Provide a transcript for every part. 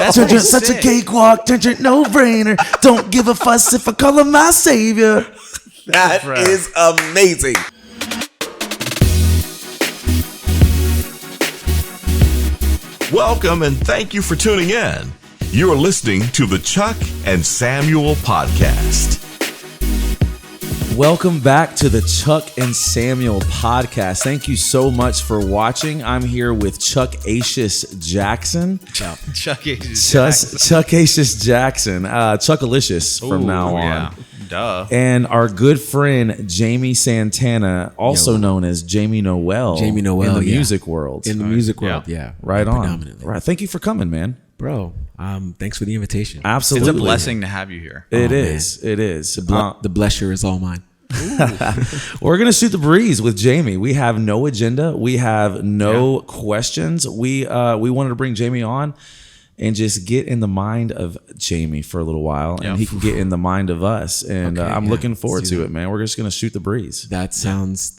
That's such a cakewalk, no brainer. Don't give a fuss if I call him my savior. That is amazing. Welcome and thank you for tuning in. You're listening to the Chuck and Samuel podcast. Welcome back to the Chuck and Samuel podcast. Thank you so much for watching. I'm here with Chuck Acious Jackson. Chuck Acious Jackson. Chuck Acious Jackson. Chuckalicious from now on. Yeah. Duh. And our good friend Jaime Santana, also known as Jaime Noel. Jaime Noel, in the music world. In the music world, yeah. Right on. Predominantly. Right. Thank you for coming, man. Bro, thanks for the invitation. Absolutely. It's a blessing to have you here. It is. It is. The blessure is all mine. We're going to shoot the breeze with Jaime. We have no agenda. We have no questions. We wanted to bring Jaime on and just get in the mind of Jaime for a little while, and he can get in the mind of us. And I'm looking forward to it, man. We're just going to shoot the breeze. That sounds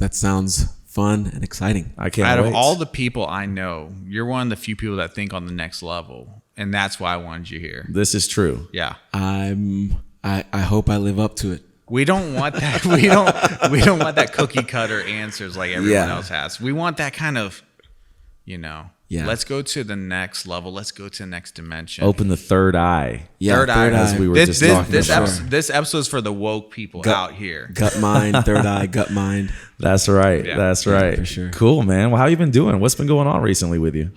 fun and exciting. I can't Out wait. of all the people I know, you're one of the few people that think on the next level, and that's why I wanted you here. This is true. Yeah. I hope I live up to it. We don't want that. We don't want that cookie cutter answers like everyone else has. We want that kind of, let's go to the next level. Let's go to the next dimension. Open the third eye. Yeah, third eye. As we were just talking about. This episode is for the woke people out here. Gut mind, third eye, gut mind. That's right. Yeah. That's right. For sure. Cool, man. Well, how you been doing? What's been going on recently with you?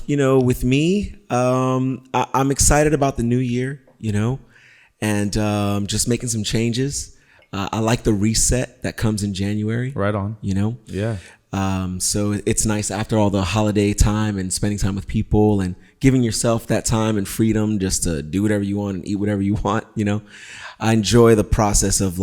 With me, I'm excited about the new year, and just making some changes. I like the reset that comes in January. Right on. Yeah. So it's nice after all the holiday time and spending time with people and giving yourself that time and freedom just to do whatever you want and eat whatever you want. I enjoy the process of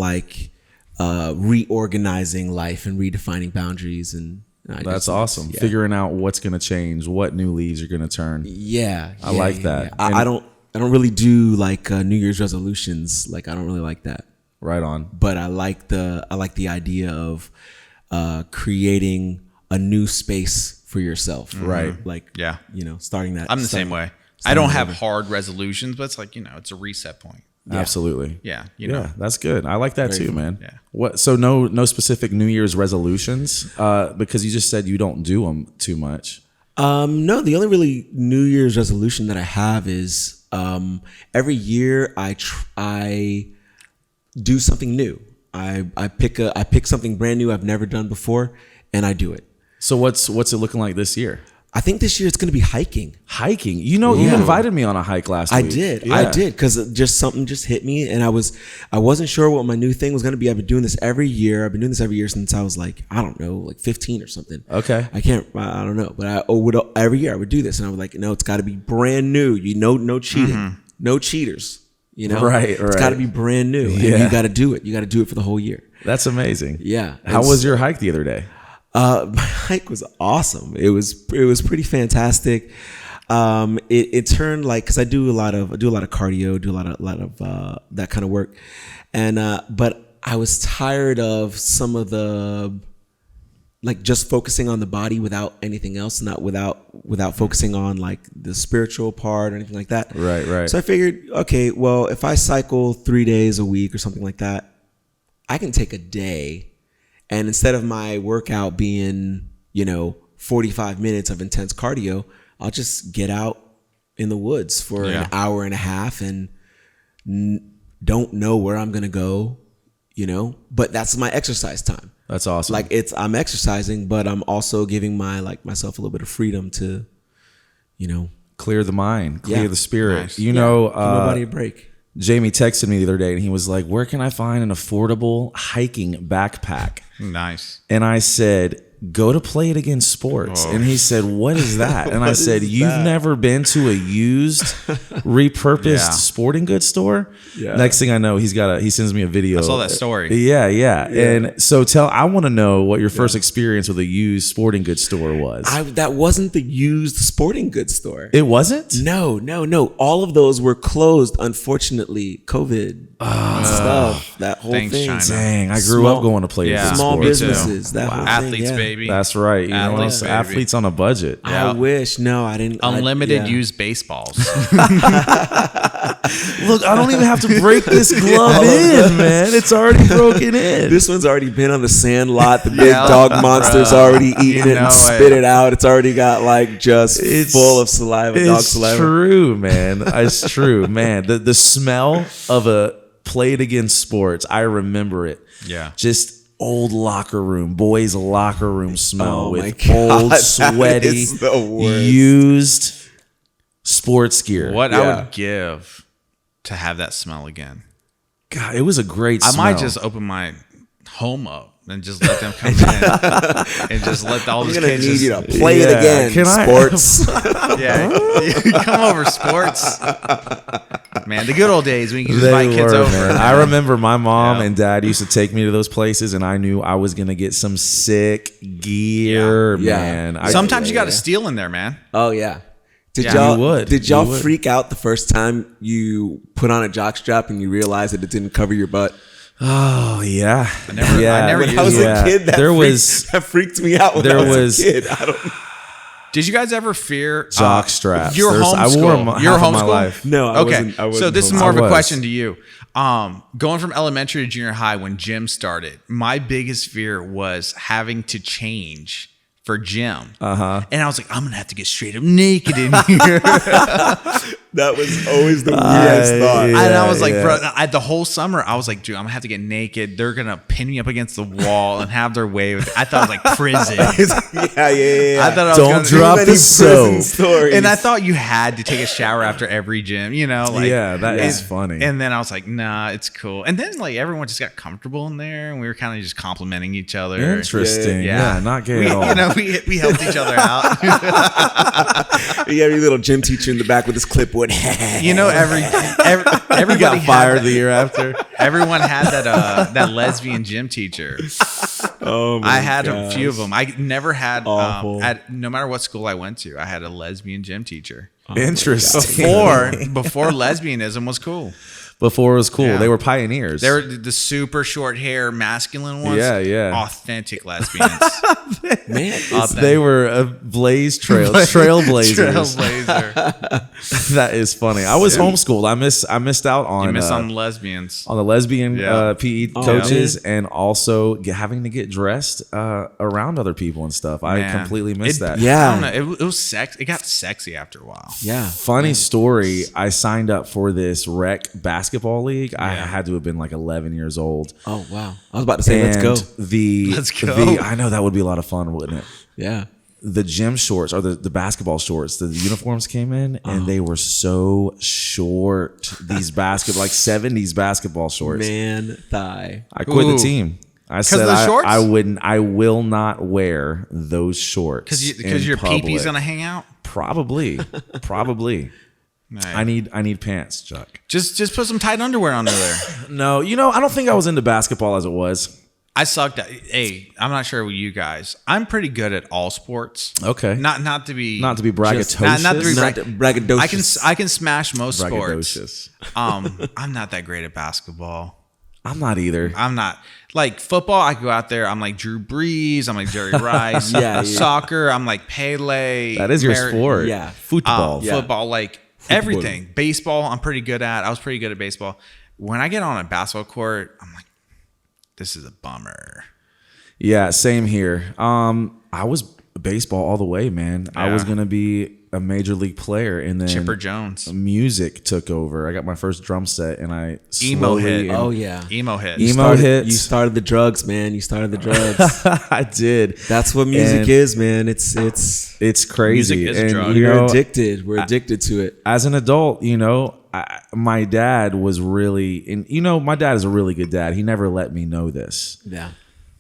reorganizing life and redefining boundaries, and that's awesome. Yeah. Figuring out what's going to change, what new leaves are going to turn. I like that. Yeah. I don't really do New Year's resolutions. I don't really like that. Right on. But I like the idea of creating a new space for yourself. Right. Starting that. I'm the same way. I don't have hard resolutions, but it's it's a reset point. Yeah. Absolutely. Yeah. Yeah, that's good. I like that Very too, fun. man. Yeah. What? So no specific New Year's resolutions, because you just said you don't do them too much. No, the only really New Year's resolution that I have is every year I do something new. I pick something brand new I've never done before, and I do it. So what's it looking like this year? I think this year it's going to be hiking. Hiking. You invited me on a hike last week. I did because something just hit me, and I wasn't sure what my new thing was going to be. I've been doing this every year. I've been doing this every year since I was 15 or something. Okay. I don't know, but every year I would do this, and I was like, no, it's got to be brand new. No cheating, no cheaters. Right. It's got to be brand new. And you got to do it. You got to do it for the whole year. That's amazing. Yeah. How was your hike the other day? My hike was awesome. It was pretty fantastic. It turned because I do a lot of cardio, do a lot of that kind of work, and but I was tired of some of the just focusing on the body without anything else, not without focusing on the spiritual part or anything like that. Right. So I figured, okay, well, if I cycle 3 days a week or something like that, I can take a day. And instead of my workout being, 45 minutes of intense cardio, I'll just get out in the woods for an hour and a half and don't know where I'm going to go, but that's my exercise time. That's awesome. I'm exercising, but I'm also giving myself a little bit of freedom to, clear the mind, clear the spirit. Nice. Give my body a break. Jamie texted me the other day and he was like, where can I find an affordable hiking backpack? Nice. And I said, go to Play It Again Sports. And he said, what is that? And I said, you've never been to a used, repurposed sporting goods store? Yeah. Next thing I know, he sends me a video. I saw that story. Yeah. And so I want to know what your first experience with a used sporting goods store was. That wasn't the used sporting goods store. It wasn't? No. All of those were closed, unfortunately. COVID stuff, that whole Thanks, thing. China. Dang, I grew up going to Play It Again Small Sports. businesses, that whole Athletes thing. Base. baby. That's right. You know, Athletes, baby. athletes on a budget. I wish. No, I didn't. Unlimited used baseballs. Look, I don't even have to break this glove in, man. It's already broken in. This one's already been on the sand lot. The big dog monster's already eaten it and spit it out. It's already got like just full of saliva, dog saliva. It's true, man. It's true, man. The smell of a played against sports, I remember it. Yeah. Just old locker room, boys' locker room smell with God, old, sweaty, used sports gear. What I would give to have that smell again. God, it was a great smell. I might just open my home up and just let them come in and just let all these kids need just, you to play it again, sports. Come over, sports. Man, the good old days when you can just invite kids over. Man. I remember my mom and dad used to take me to those places, and I knew I was gonna get some sick gear, man. Sometimes you got to steal in there, man. Oh yeah. Did y'all freak out the first time you put on a jockstrap and you realized that it didn't cover your butt? Oh yeah, I never when I was a kid, that freaked me out. When I was a kid. Did you guys ever fear jock straps? Your homeschool. Your homeschool? No, I wasn't. So this is more of a question to you. Going from elementary to junior high when gym started, my biggest fear was having to change for gym. And I was like, I'm gonna have to get straight up naked in here. That was always the weirdest thought. And I was like, bro, the whole summer, I was like, dude, I'm gonna have to get naked. They're gonna pin me up against the wall and have their way with it. I thought it was like prison. I thought I was Don't drop the soap. And I thought you had to take a shower after every gym, you know? Like, that is funny. And then I was like, nah, it's cool. And then like everyone just got comfortable in there, and we were kind of just complimenting each other. Interesting. Yeah, not gay at all. You know, we helped each other out. You have your little gym teacher in the back with his clipboard. You know, everybody got fired the year after. Everyone had that lesbian gym teacher. Oh my I had gosh. a few of them. I never had Awful. no matter what school I went to, I had a lesbian gym teacher. Interesting. Before lesbianism was cool. Before it was cool. Yeah. They were pioneers. They were the super short hair, masculine ones. Yeah. Authentic lesbians. Man, they were trailblazers. Trailblazer. That is funny. I was homeschooled. I missed out on You missed on the lesbians. on the lesbian PE coaches, and also having to get dressed around other people and stuff. I completely missed that. Yeah. I don't know. It was sex. It got sexy after a while. Yeah. Funny story. I signed up for this rec basketball league. I had to have been like 11 years old. Oh wow. I was about to say, let's go. Let's go. I know that would be a lot of fun, wouldn't it? Yeah. The gym shorts or the basketball shorts, the uniforms came in and they were so short. These like 70s basketball shorts. Man, thigh. I quit the team. I said shorts? I will not wear those shorts. Because your pee-pee's gonna hang out? Probably. Right. I need pants, Chuck. Just put some tight underwear under there. No, I don't think I was into basketball as it was. I sucked at. Hey, I'm not sure with you guys. I'm pretty good at all sports. Okay. Not to be braggadocious. Not to be braggadocious. I can smash most sports. Braggadocious. I'm not that great at basketball. I'm not either. I'm not. Like football, I go out there. I'm like Drew Brees. I'm like Jerry Rice. Soccer, I'm like Pele. That is your sport. Yeah. Football. Football, like everything. Baseball, I'm pretty good at. I was pretty good at baseball. When I get on a basketball court, I'm like, this is a bummer. Yeah, same here. I was baseball all the way, man. Yeah. I was gonna be a major league player, and then Chipper Jones. Music took over. I got my first drum set, and I Emo hit. Oh yeah, emo hit. Emo hits. You started the drugs, man. You started the drugs. I did. That's what music is, man. It's crazy. Music is a and drug. You're addicted. We're addicted to it. As an adult, my dad was really, and my dad is a really good dad. He never let me know this. Yeah.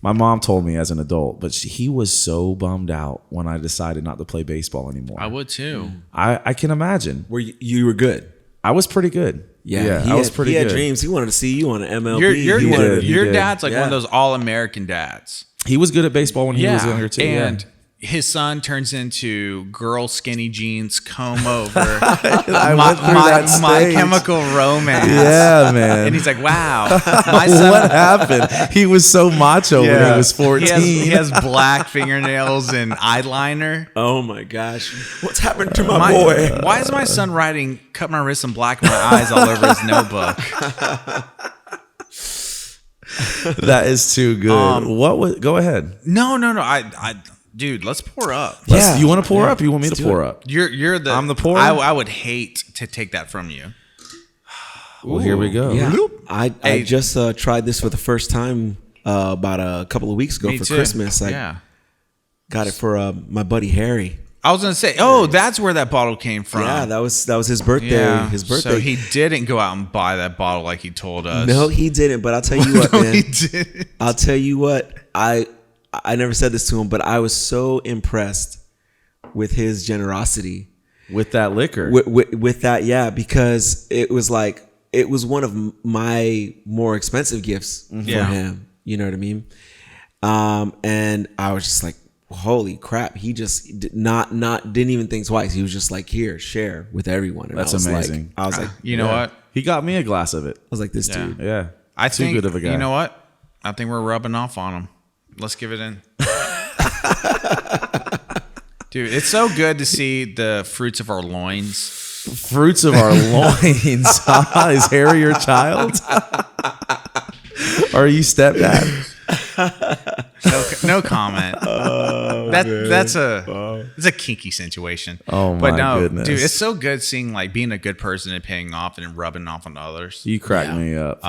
My mom told me as an adult, but he was so bummed out when I decided not to play baseball anymore. I would too. I can imagine. Where you were good. I was pretty good. Yeah, I was pretty good. He had dreams. He wanted to see you on an MLB. Your dad's like one of those all-American dads. He was good at baseball when he was younger too. And his son turns into girl skinny jeans, comb over. I my, went through my, that my stage. Chemical Romance. Yeah, man. And he's like, wow. My son, What happened? He was so macho when he was 14. He has black fingernails and eyeliner. Oh my gosh. What's happened to my boy? Why is my son writing cut my wrists and black my eyes all over his notebook? That is too good. What was? Go ahead. No. I dude, let's pour up. Yeah. You want to pour up? You want me to pour up? You're the. I'm the pourer? I would hate to take that from you. Well, here we go. Yeah. I just tried this for the first time about a couple of weeks ago Me for too. Christmas. I Yeah. got it for my buddy Harry. I was gonna say, that's where that bottle came from. Yeah, that was his birthday. Yeah. His birthday. So he didn't go out and buy that bottle like he told us. No, he didn't. But I'll tell you what, man. He didn't. I'll tell you what. I never said this to him, but I was so impressed with his generosity With that liquor. with that. Yeah, because it was one of my more expensive gifts for him. You know what I mean? And I was just like, holy crap. He just didn't even think twice. He was just like, here, share with everyone. And That's I was amazing. I was like, You know what? He got me a glass of it. I was like, this dude. Yeah. I Too think good of a guy. You know what? I think we're rubbing off on him. Let's give it in. Dude, it's so good to see the fruits of our loins. Fruits of our loins. Is Harry your child? Are you stepdad? No comment. That's a kinky situation. Oh, but my no, goodness. dude, it's so good seeing like being a good person and paying off and rubbing off on others. You crack me up.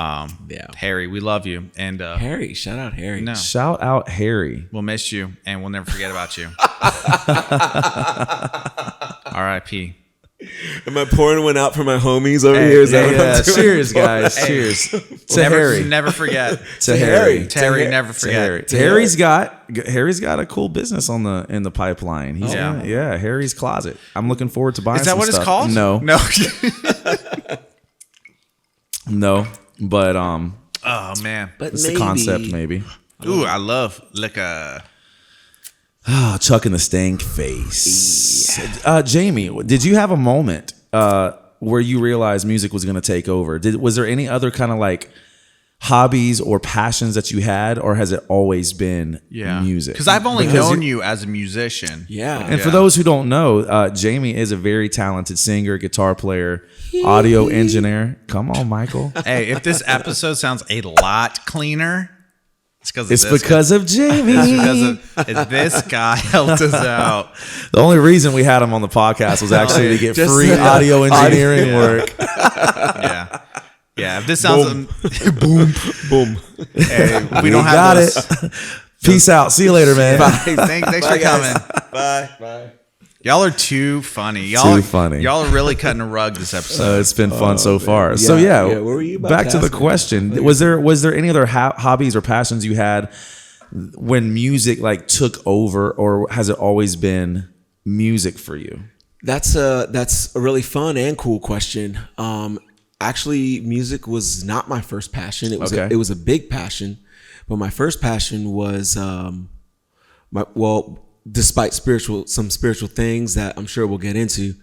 Yeah. Harry, we love you, and Harry, shout out Harry. no, Shout out Harry. we'll miss you, and we'll never forget about you. R.I.P. Am I pouring one out for my homies over here? Is that what I'm doing? Cheers, guys. Cheers. To Harry. Never forget. To Harry. To Harry, never forget. Harry's got a cool business in the pipeline. He's Yeah. Harry's Closet. I'm looking forward to buying. Is that some what stuff. it's called? No, No. but Oh man. But it's the concept maybe. Ooh, I love liquor. Oh, Chuck in the stank face. Jamie, did you have a moment where you realized music was going to take over? Was there any other kind of like hobbies or passions that you had, or has it always been music? Because I've only known you as a musician. Yeah. And for those who don't know, Jamie is a very talented singer, guitar player, audio engineer. Come on, Michael. Hey, if this episode sounds a lot cleaner, it's because of Jamie. This guy helped us out. The only reason we had him on the podcast was actually to get Just free audio engineering work. Yeah. Yeah. If this sounds Boom. hey, we don't got have those. it. Peace out. See you later, man. Hey, thanks for coming. Bye. Y'all are too funny. Y'all are really cutting a rug this episode. It's been fun so far. Yeah, So yeah, what were you about back to to the ask me? question. Was there any other hobbies or passions you had when music like took over, or has it always been music for you? That's a really fun and cool question. Actually, music was not my first passion. It was a big passion, but my first passion was despite some spiritual things that I'm sure we'll get into,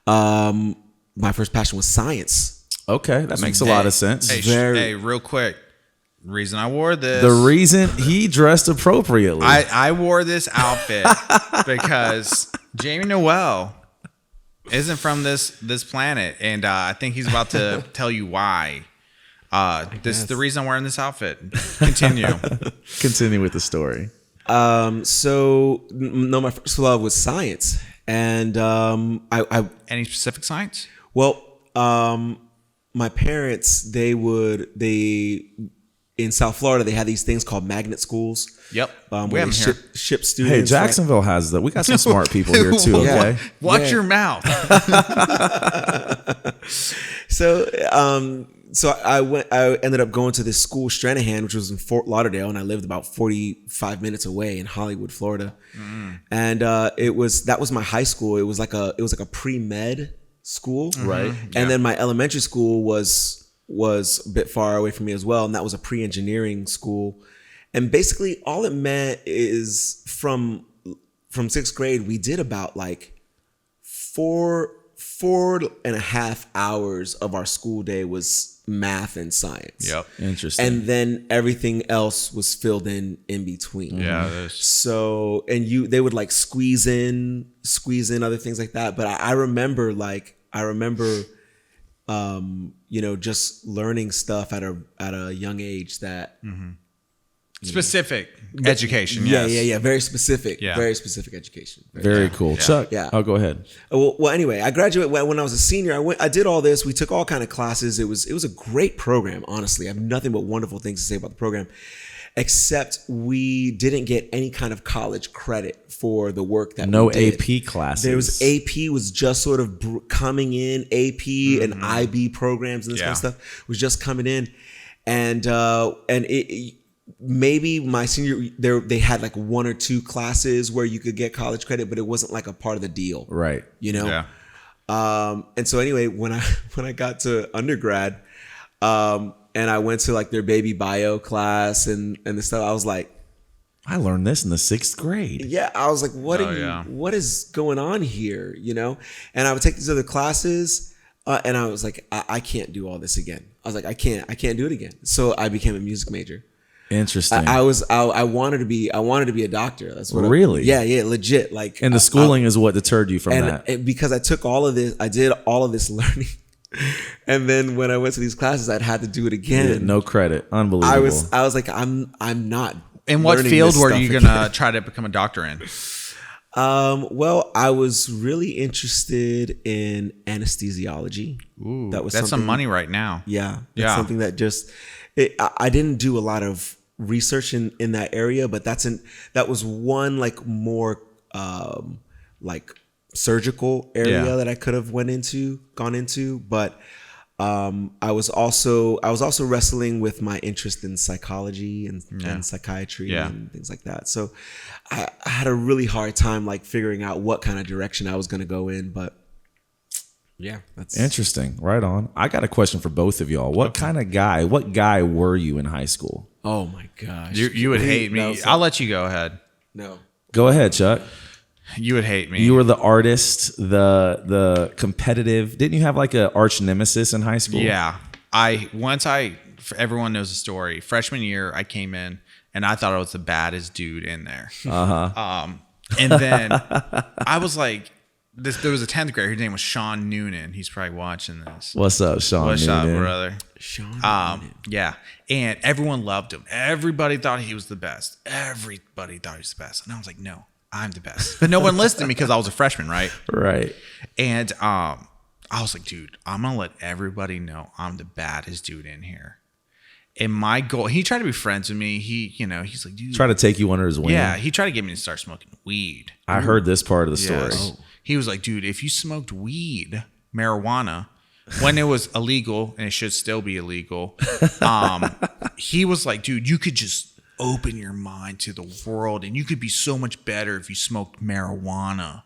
my first passion was science. Okay, that makes a lot of sense. Hey, real quick. Reason I wore this. The reason he dressed appropriately. I wore this outfit because Jamie Noel isn't from this planet, and I think he's about to tell you why. This is the reason I'm wearing this outfit. Continue. Continue with the story. So my first love was science, and I Any specific science? well, my parents in South Florida they had these things called magnet schools. Yep. Where We have they them here. ship students. Hey, Jacksonville has that. We got some smart people here too. Yeah. Okay. Watch your mouth. So I ended up going to this school, Stranahan, which was in Fort Lauderdale, and I lived about 45 minutes away in Hollywood, Florida. And that was my high school. It was like a pre-med school, Right. And then my elementary school was a bit far away from me as well, and that was a pre-engineering school. And basically, all it meant is from from 6th grade, we did about like 4.5 hours of our school day was math and science. Yep. Interesting. And then everything else was filled in between. Yeah. So, and they would like squeeze in other things like that. But I remember just learning stuff at a young age that Specific education. Yeah, Yes. very specific. Yeah. Very specific education. Very cool. Chuck. Yeah. Oh, go ahead. Well, anyway, I graduated when I was a senior. I did all this. We took all kind of classes. It was a great program. Honestly, I have nothing but wonderful things to say about the program, except we didn't get any kind of college credit for the work that No we did. AP classes. There was AP was just sort of coming in. AP and IB programs and this kind of stuff was just coming in, and it. Maybe my senior they had like 1 or 2 classes where you could get college credit, but it wasn't like a part of the deal. Right. Yeah. And so anyway, when I got to undergrad, and I went to like their baby bio class and the stuff, I was like, I learned this in the 6th grade. yeah, I was like, what is going on here? And I would take these other classes, and I was like, I can't do all this again. I was like, I can't do it again. So I became a music major. Interesting. I wanted to be a doctor. That's what really. Yeah, legit. Like, And the schooling is what deterred you from that. and because I took all of this, I did all of this learning, and then when I went to these classes, I'd had to do it again. Yeah, no credit. Unbelievable. I was like, I'm not. In what learning field this were stuff you again. gonna try to become a doctor in? Well, I was really interested in anesthesiology. Ooh, that was that's some something- money right now. Yeah, that's Yeah. something that just I didn't do a lot of research in that area, but that was one like more like surgical area that I could have gone into, but I was also wrestling with my interest in psychology and psychiatry and things like that. So I had a really hard time like figuring out what kind of direction I was going to go in, but yeah, that's Interesting. Right on. I got a question for both of y'all. What guy were you in high school? Oh my gosh. You would hate me. No, I'll let you go ahead. No. Go ahead, Chuck. You would hate me. You were the artist, the competitive. Didn't you have like a arch nemesis in high school? Yeah. Everyone knows the story. Freshman year, I came in and I thought I was the baddest dude in there. And then I was like, there was a 10th grader. His name was Sean Noonan. He's probably watching this. What's up, Sean? What's up, Noonan? brother? Sean Noonan. Yeah. And everyone loved him. Everybody thought he was the best. Everybody thought he was the best. And I was like, no, I'm the best. But no one listened to me because I was a freshman, right? Right. And I was like, dude, I'm going to let everybody know I'm the baddest dude in here. And my goal, he tried to be friends with me. He's like, dude. Try to take you under his wing. Yeah, he tried to get me to start smoking weed. I heard this part of the story. Yes. He was like, dude, if you smoked weed, marijuana, when it was illegal, and it should still be illegal, he was like, dude, you could just open your mind to the world, and you could be so much better if you smoked marijuana.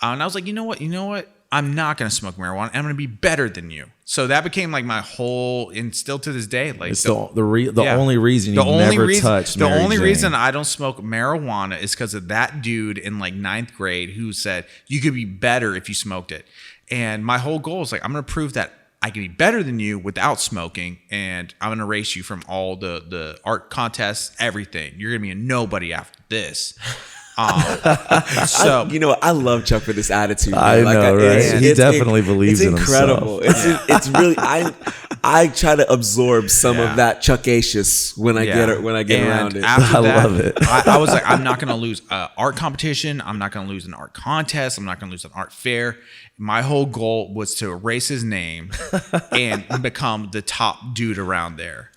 And I was like, you know what? I'm not going to smoke marijuana. I'm going to be better than you. So that became like my whole, and still to this day, like It's the only reason you touched The Mary only Jane. reason I don't smoke marijuana is because of that dude in like 9th grade who said you could be better if you smoked it. And my whole goal is like, I'm going to prove that I can be better than you without smoking, and I'm going to erase you from all the art contests, everything. You're going to be a nobody after this. So I love Chuck for this attitude. I know, right? He definitely believes in incredible. himself. It's really I try to absorb some of that Chuckacious when I get around it. After I that, love it. I was like, I'm not going to lose an art competition. I'm not going to lose an art contest. I'm not going to lose an art fair. My whole goal was to erase his name and become the top dude around there.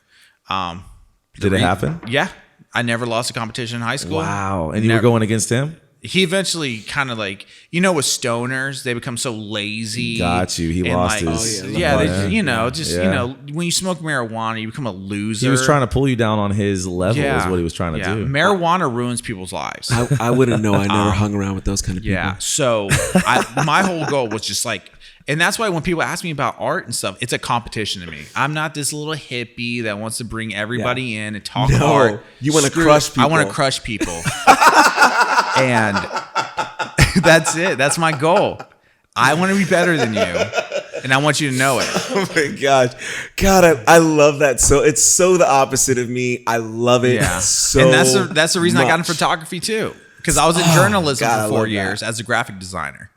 Did it happen? Yeah. I never lost a competition in high school. Wow. And you were going against him? He eventually kind of like, with stoners, they become so lazy. Got you. He and lost like, his. when you smoke marijuana, you become a loser. He was trying to pull you down on his level is what he was trying to do. Marijuana ruins people's lives. I wouldn't know. I never hung around with those kind of people. Yeah. So my whole goal was just like, and that's why when people ask me about art and stuff, it's a competition to me. I'm not this little hippie that wants to bring everybody in and talk art. You want to crush people. I want to crush people. And That's it. That's my goal. I want to be better than you, and I want you to know it. Oh my gosh, God, I love that. So it's so the opposite of me. I love it. Yeah, so and that's the reason I got in much. photography too, because I was in journalism God, I for 4 love years that. as a graphic designer,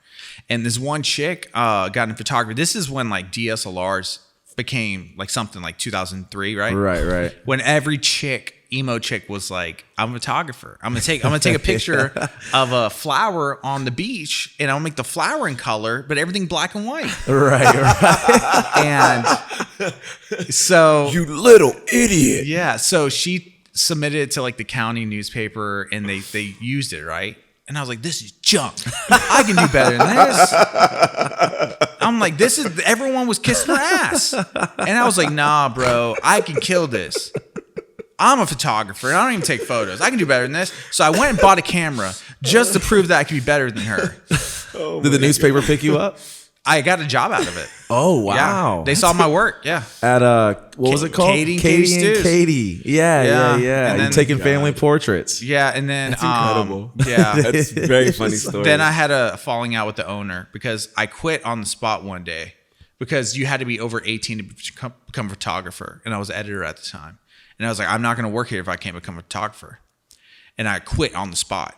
and this one chick got in photography. This is when like DSLRs became like something like 2003, right? Right. When every emo chick was like, I'm a photographer. I'm gonna take a picture of a flower on the beach, and I'll make the flower in color, but everything black and white. Right. And so You little idiot. yeah, so she submitted it to like the county newspaper, and they used it, right? And I was like, this is junk. I can do better than this. I'm like, everyone was kissing her ass. And I was like, nah, bro, I can kill this. I'm a photographer, and I don't even take photos. I can do better than this. So I went and bought a camera just to prove that I could be better than her. Did the newspaper pick you up? I got a job out of it. Oh, wow. Yeah. They saw my work. Yeah. At what was it called? Katie and Katie. Yeah. Yeah. And And you're then- taking family portraits. Yeah. And then, That's incredible. Yeah. That's a very funny story. Then I had a falling out with the owner because I quit on the spot one day because you had to be over 18 to become a photographer. And I was an editor at the time. And I was like, I'm not going to work here if I can't become a photographer. And I quit on the spot.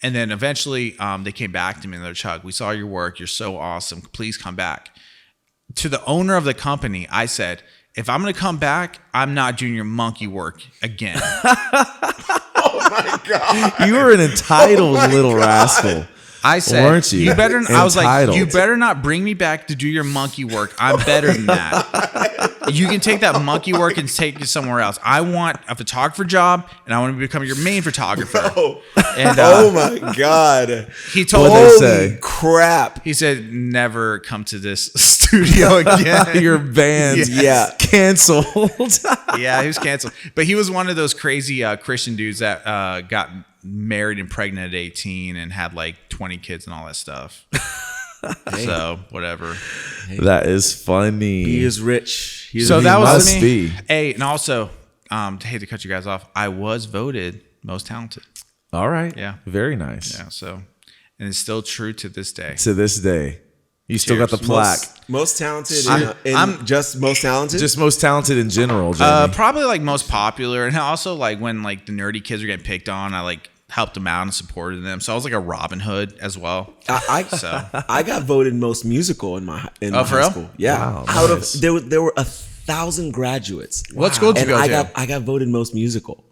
And then eventually they came back to me and they're like, Chuck, we saw your work. You're so awesome. Please come back. To the owner of the company, I said, if I'm going to come back, I'm not doing your monkey work again. oh my God. You were an entitled little rascal. I said, Weren't you? I was like, Entitled. you better not bring me back to do your monkey work. I'm better than that. You can take that monkey work and take it somewhere else. I want a photographer job, and I want to become your main photographer. Oh, And oh my God. he told What'd they me, say? Crap. he said, never come to this studio again. Your band's Yeah. canceled. Yeah, he was canceled. But he was one of those crazy Christian dudes that got married and pregnant at 18 and had like 20 kids and all that stuff. So whatever. That is funny. He is rich. He is So rich. that was must me. be. Hey, and also, hate to cut you guys off, I was voted most talented. All right. Yeah. Very nice. Yeah. So, and it's still true to this day. To this day. You still got the Cheers. plaque. Most talented. I'm just most talented. Just most talented in general, Jamie. Probably like most popular, and also like when like the nerdy kids are getting picked on, I like helped them out and supported them. So I was like a Robin Hood as well. I got voted most musical in my for high real? school. Yeah, Wow, out nice. of there were 1,000 graduates. What school did you And go to? I got voted most musical,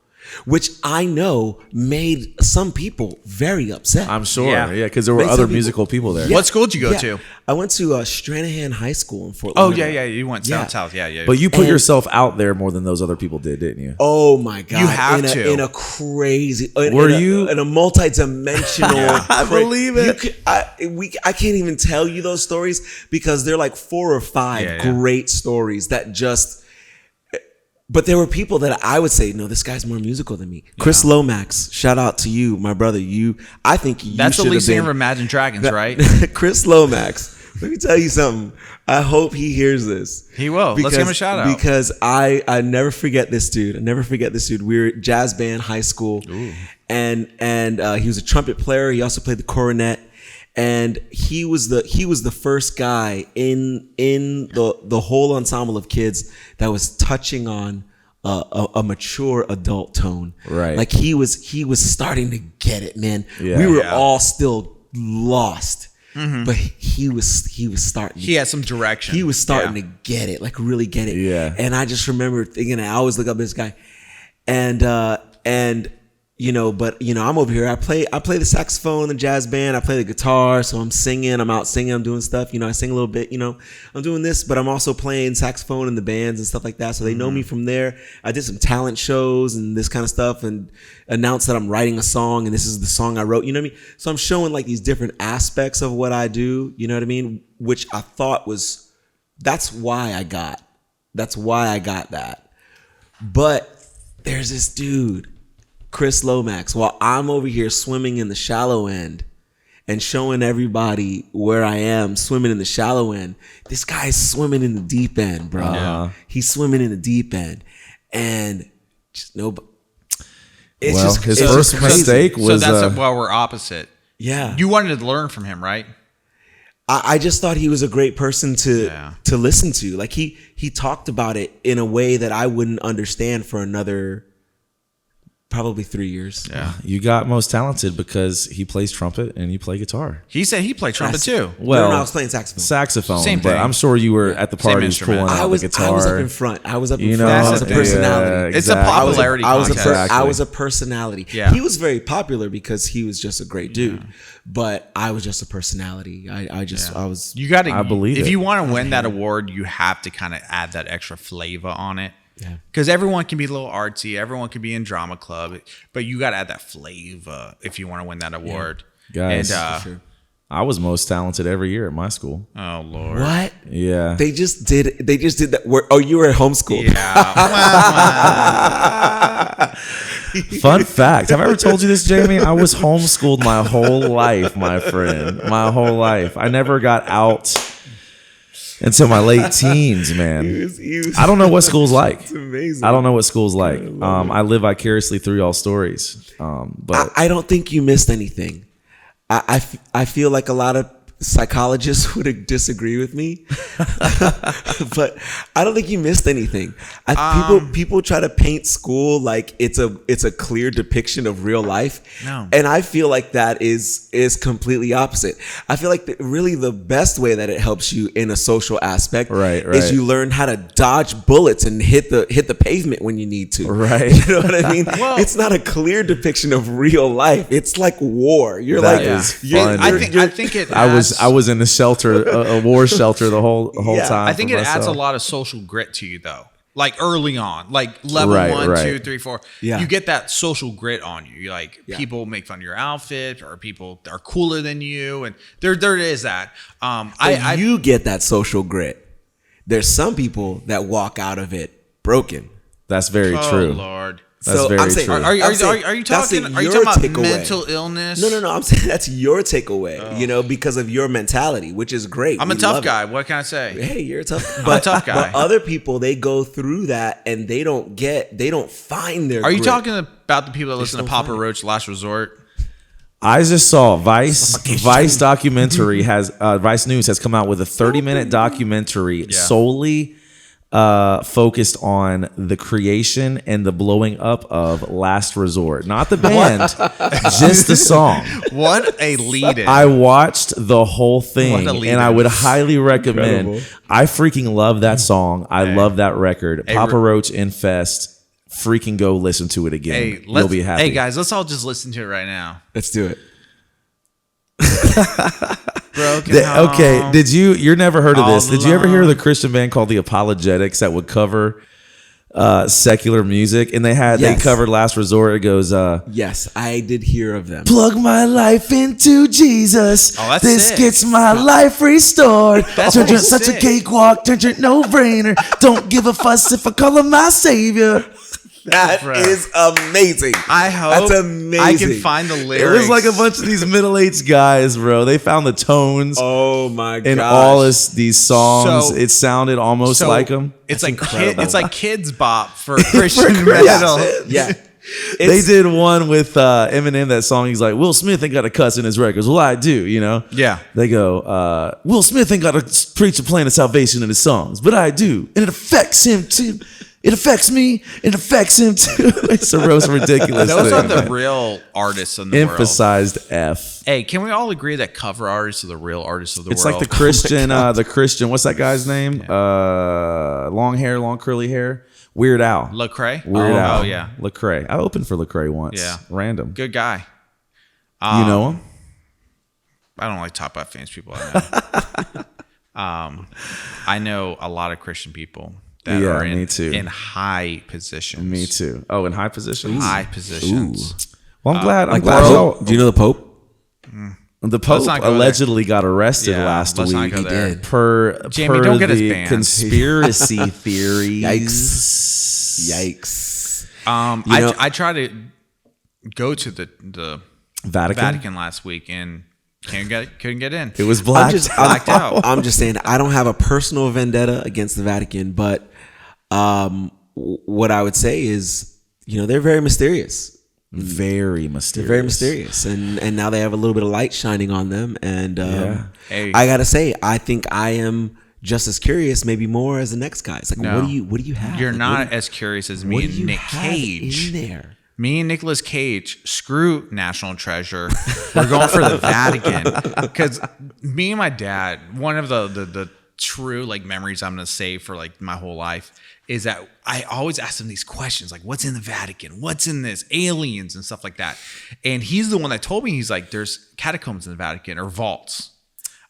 which I know made some people very upset. I'm sure. Yeah. Yeah, because there were Made some other people- musical people there. Yeah. What school did you go Yeah. to? I went to Stranahan High School in Fort Oh Lauderdale. yeah. You went Yeah. south. Yeah. But you put And- yourself out there more than those other people did, didn't you? Oh my God! You have in a, to. in a crazy. Were you- in a multi-dimensional? I believe it. I can't even tell you those stories because they're like 4 or 5 Yeah. great stories that just. But there were people that I would say, no, this guy's more musical than me. Chris Lomax, shout out to you, my brother. I think you That's the should lead have singer been. of Imagine Dragons, right? Chris Lomax. Let me tell you something. I hope he hears this. He will. Let's give him a shout out. Because I never forget this dude. We were at jazz band high school. And he was a trumpet player. He also played the cornet. And he was the first guy in the whole ensemble of kids that was touching on a mature adult tone. Right. Like he was starting to get it, man. Yeah. We were Yeah. all still lost. But he was starting. He had some direction. He was starting to get it, like really get it. Yeah. And I just remember thinking, I always look up this guy, and I'm over here. I play the saxophone in the jazz band. I play the guitar, so I'm singing. I'm out singing. I'm doing stuff. I sing a little bit. I'm doing this, but I'm also playing saxophone in the bands and stuff like that. So they know me from there. I did some talent shows and this kind of stuff, and announced that I'm writing a song, and this is the song I wrote. You know what I mean? So I'm showing like these different aspects of what I do. You know what I mean? Which I thought that's why I got that. But there's this dude, Chris Lomax, while I'm over here swimming in the shallow end and showing everybody where I am swimming in the shallow end, this guy's swimming in the deep end, bro. Yeah. He's swimming in the deep end. And just nobody. It's Well, just his it's first just crazy. mistake So was that's why we're opposite. Yeah. You wanted to learn from him, right? I just thought he was a great person to listen to. Like he talked about it in a way that I wouldn't understand for another probably 3 years. Yeah. You got most talented because he plays trumpet and you play guitar. He said he played trumpet too. Well, no, I was playing saxophone. Same thing. But I'm sure you were at the parties instrument. pulling out the guitar. I was up in front. I was up in You know, front. I was a That's the thing. personality. Yeah, It's a popularity I was a contest. I was a personality. Yeah. He was very popular because he was just a great dude. But I was just a personality. I was. You got to. I believe if it. you want to win that award, you have to kind of add that extra flavor on it. Yeah. Because everyone can be a little artsy, everyone can be in drama club, but you got to add that flavor if you want to win that award. Guys, and, For sure. I was most talented every year at my school. oh Lord, What? Yeah. They just did that. Oh, you were at homeschool. Yeah. Fun fact. Have I ever told you this, Jamie? I was homeschooled my whole life, my friend. My whole life. I never got out until my late teens, man. I don't know what school's like. It's amazing. I don't know what school's like. I live vicariously through y'all stories. But I don't think you missed anything. I feel like a lot of psychologists would disagree with me, but I don't think you missed anything. People try to paint school like it's a clear depiction of real life, No. and I feel like that is completely opposite. I feel like really the best way that it helps you in a social aspect Right. is you learn how to dodge bullets and hit the pavement when you need to. Right. You know what I mean? It's not a clear depiction of real life. It's like war. You're That like, is you're- fun. I think it. I was in a shelter, a war shelter the whole Yeah. time. I think for it adds a myself. lot of social grit to you, though. Like early on, like level Right, 1, right. 2, 3, 4. Yeah. You get that social grit on you. You're like, people make fun of your outfit, or people are cooler than you, and there is that. you get that social grit. There's some people that walk out of it broken. That's very Oh true. Lord. That's very true. Are you I'm saying talking? that's Are you your talking about takeaway. mental illness? No. I'm saying that's your takeaway. Because of your mentality, which is great. I'm a We tough love it. guy. What can I say? Hey, you're a tough. I'm a tough guy. But other people, they go through that and they don't find their. Are you grit. talking about the people that listen to still Papa fine. Roach Last Resort? I just saw Vice documentary Vice News has come out with a 30-minute documentary solely focused on the creation and the blowing up of Last Resort, not the band, just the song. What a lead-in. I watched the whole thing, What a lead-in. and I would highly recommend. Incredible. I freaking love that song. I love that record. Papa Roach Infest. Freaking go listen to it again. Hey, You'll be happy. Hey guys, let's all just listen to it right now. Let's do it. Broken Okay, home. you're never heard of this. All Did you ever hear of alone. the Christian band called the Apologetics that would cover secular music? And they Yes. covered Last Resort. It goes, Yes, I did hear of them. plug my life into Jesus. Oh, that's this sick. gets my life restored. That's Turn pretty such a sick. cakewalk, turn no brainer. Don't give a fuss if I call him my savior. That is amazing. I hope That's amazing. I can find the It lyrics. was like a bunch of these middle-aged guys, bro. They found the tones Oh my god! in all these songs. So- it sounded almost So, like them. It's like incredible. it's like kids bop for Christian Christian. metal. Yeah. They did one with Eminem, that song. He's like, Will Smith ain't got to cuss in his records. Well, I do, you know? Yeah. They go, Will Smith ain't got to preach a plan of salvation in his songs, but I do. And it affects him too. It affects me. It affects him too. It's the most ridiculous Those thing. are the real artists in the Emphasized F. world. Hey, can we all agree that cover artists are the real artists of the It's world? like the Christian, what's that guy's name? Long hair, long curly hair. Weird Al. Lecrae? Weird Al. Oh, yeah. Lecrae. I opened for Lecrae once. Yeah. Random. Good guy. You know him? I don't like top five famous people I know. I know a lot of Christian people that Yeah, are me too. in high positions. Me too. Oh, in high positions? High positions. Well, I'm glad. I'm Like glad the y'all. Pope? Do you know the Pope? The Pope not go there. allegedly got arrested Yeah, last let's not week. go there. did. Jamie, Per don't get us the banned. conspiracy theories. Yikes! I tried to go to the Vatican. last week and couldn't get in. It was blacked. blacked out. I'm just saying I don't have a personal vendetta against the Vatican, but what I would say is, they're very mysterious. Very mysterious. They're very mysterious, and now they have a little bit of light shining on them. And Hey. I gotta say, I think I am just as curious, maybe more, as the next guy. It's like, No. what do you have? You're Like, not as curious as me what do and you Nick have Cage. in there? Me and Nicolas Cage, screw National Treasure. We're going for the Vatican. Because me and my dad, one of the true like memories I'm gonna save for like my whole life is that I always ask him these questions like, what's in the Vatican? What's in this? Aliens and stuff like that. And he's the one that told me, he's like, there's catacombs in the Vatican or vaults.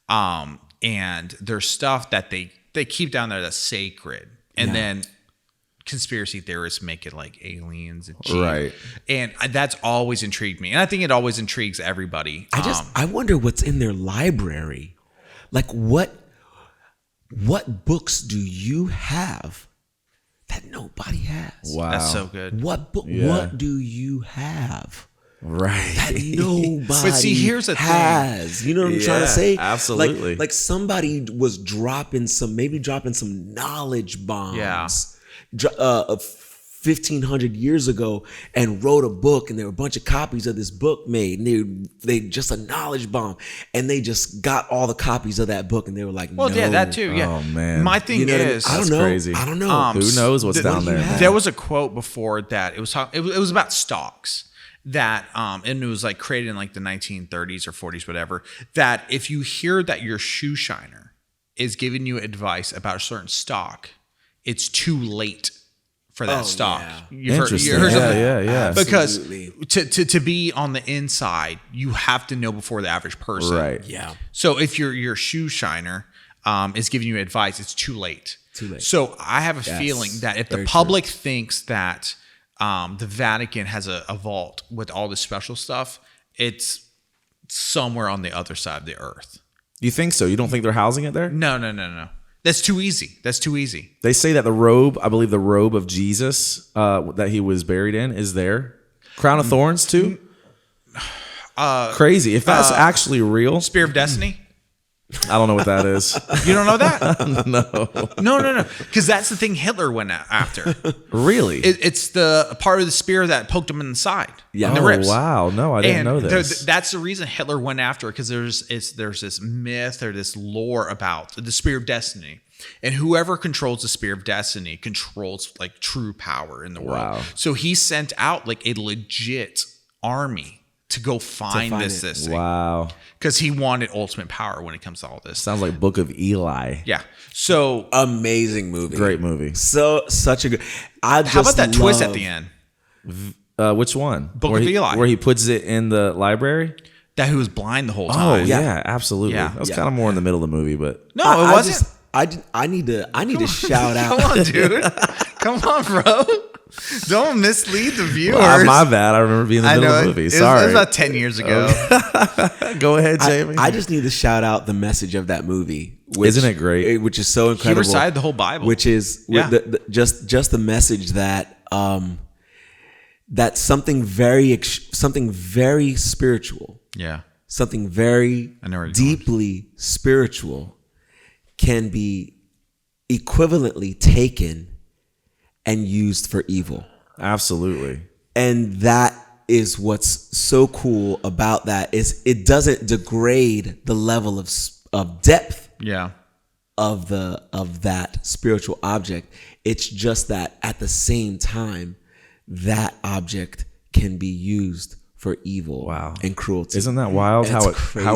And there's stuff that they keep down there that's sacred. And then conspiracy theorists make it like aliens and shit. Right. And that's always intrigued me. And I think it always intrigues everybody. I wonder what's in their library. Like what books do you have that nobody has? Wow. That's so good. What book? Yeah. What do you have Right. that nobody But see, here's the thing. has? You know what I'm trying to say? Absolutely. Like somebody was dropping some knowledge bombs. Yeah. 1,500 years ago, and wrote a book, and there were a bunch of copies of this book made, and they just a knowledge bomb, and they just got all the copies of that book, and they were like, Well, no. yeah, that too. Yeah. Oh, man. My thing You know what I mean? is, I don't That's know. crazy. I don't know. Who knows what's down there? have? there was a quote before that it was about stocks that and it was like created in like the 1930s or 40s, whatever, that if you hear that your shoe shiner is giving you advice about a certain stock, it's too late for that stock. yeah. You've heard Interesting. something? Yeah. Because Absolutely. to be on the inside, you have to know before the average person. Right. Yeah. So if your shoe shiner is giving you advice, it's too late. Too late. So I have a feeling that if the very public thinks that the Vatican has a vault with all this special stuff, it's somewhere on the other side of the earth. You think so? You don't think they're housing it there? No. That's too easy. They say that the robe, I believe the robe of Jesus that he was buried in is there. Crown of thorns too? Crazy. If that's actually real, Spear of Destiny. I don't know what that is. You don't know that? No. Because that's the thing Hitler went after. Really? It's the part of the spear that poked him in the side. Yeah. In the Oh, ribs. wow. No, I didn't know this. That's the reason Hitler went after it, because there's this myth or this lore about the Spear of Destiny. And whoever controls the Spear of Destiny controls like true power in the world. Wow. So he sent out like a legit army to go find this thing. Wow. Because he wanted ultimate power when it comes to all this. Sounds like Book of Eli. Yeah. So Amazing movie. Great movie. Such a good. how about that twist at the end? Which one? Book where of he, Eli. Where he puts it in the library? That he was blind the whole Oh, time. yeah, absolutely. Yeah. That was kind of more in the middle of the movie, but No, it wasn't. I need to shout out. Come on, dude. Come on, bro. Don't mislead the viewers. my bad. I remember being in the middle of the movie. It Sorry. was about 10 years ago. Go ahead, Jamie. I just need to shout out the message of that movie. Which, Isn't it great? Which is so He incredible. recited the whole Bible. Which is Yeah. just the message that that something very spiritual, Yeah. something very I know where you're deeply spiritual can be equivalently taken and used for evil. Absolutely. And that is what's so cool about that, is it doesn't degrade the level of depth Yeah. of that spiritual object. It's just that at the same time, that object can be used for evil and cruelty. Isn't that wild? And How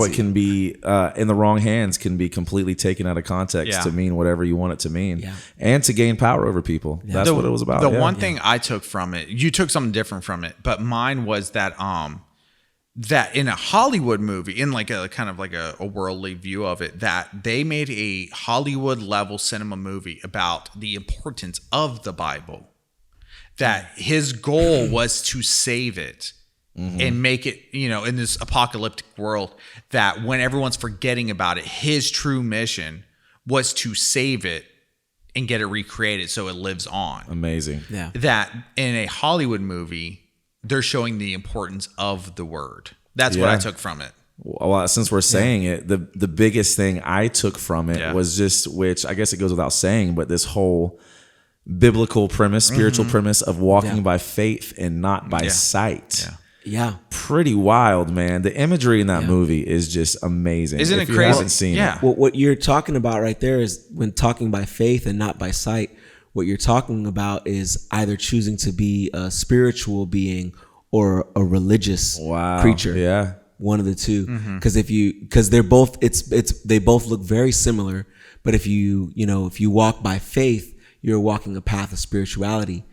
it's it can be in the wrong hands can be completely taken out of context Yeah. to mean whatever you want it to mean, Yeah. and to gain power over people. That's what it was about. The yeah. one thing I took from it, you took something different from it, but mine was that that in a Hollywood movie, in like a kind of like a worldly view of it, that they made a Hollywood level cinema movie about the importance of the Bible. That his goal was to save it. And make it, in this apocalyptic world, that when everyone's forgetting about it, his true mission was to save it and get it recreated so it lives on. Amazing. Yeah. That in a Hollywood movie, they're showing the importance of the word. That's what I Yeah. took from it. Well, since we're saying it, the biggest thing I took from it was just, which I guess it goes without saying, but this whole biblical premise, spiritual premise of walking by faith and not by sight. Yeah. Pretty wild, man. The imagery in that movie is just amazing. Isn't if it you crazy? haven't seen it. What you're talking about right there is when talking by faith and not by sight, what you're talking about is either choosing to be a spiritual being or a religious creature. Yeah. One of the two. Because they're both, they both look very similar. But if you walk by faith, you're walking a path of spirituality.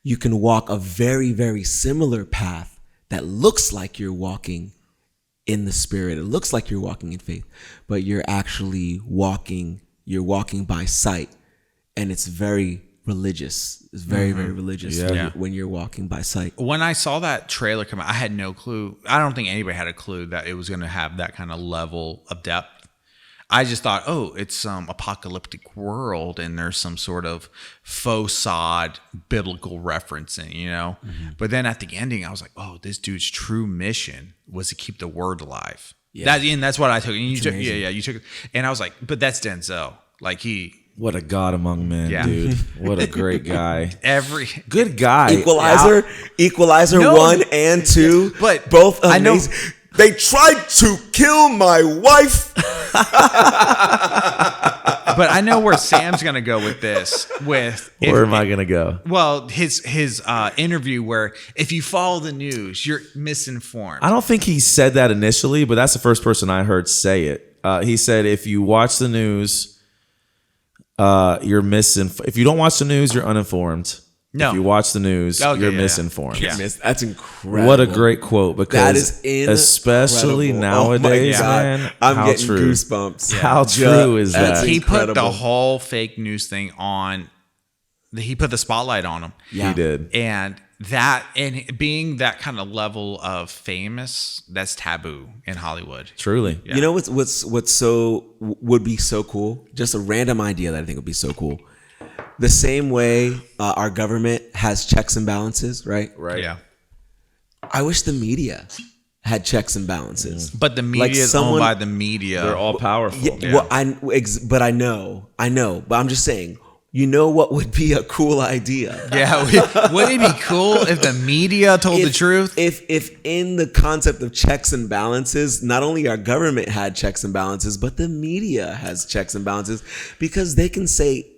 You can walk a very, very similar path that looks like you're walking in the spirit. It looks like you're walking in faith, but you're actually walking by sight. And it's very religious. It's very, very religious when you're walking by sight. When I saw that trailer come out, I had no clue. I don't think anybody had a clue that it was going to have that kind of level of depth. I just thought, oh, it's some apocalyptic world and there's some sort of faux biblical referencing, you know? But then at the ending, I was like, oh, this dude's true mission was to keep the word alive. Yeah. That's what I took. And you took, you took it. And I was like, but that's Denzel. Like what a God among men, dude. What a great guy. Good guy. Equalizer No. 1 and 2. But both amazing. I know they tried to kill my wife. But I know where Sam's gonna go with this. Where am I gonna go? Well, his interview where if you follow the news, you're misinformed. I don't think he said that initially, but that's the first person I heard say it. He said, if you watch the news, you're misinformed. If you don't watch the news, you're uninformed. No. If you watch the news, you're misinformed. Yeah. That's incredible. What a great quote, because that is incredible. Especially nowadays, man. I'm how getting true. goosebumps. How true is that? He put the whole fake news thing on. He put the spotlight on him. Yeah. He did. And being that kind of level of famous, that's taboo in Hollywood. Truly. Yeah. You know what's so would be so cool? Just a random idea that I think would be so cool. The same way our government has checks and balances, right? Right. Yeah. I wish the media had checks and balances. But the media is owned by the media. They're all powerful. Yeah. Well, I know. But I'm just saying, you know what would be a cool idea? Yeah. Would it be cool if the media told the truth? If in the concept of checks and balances, not only our government had checks and balances, but the media has checks and balances, because they can say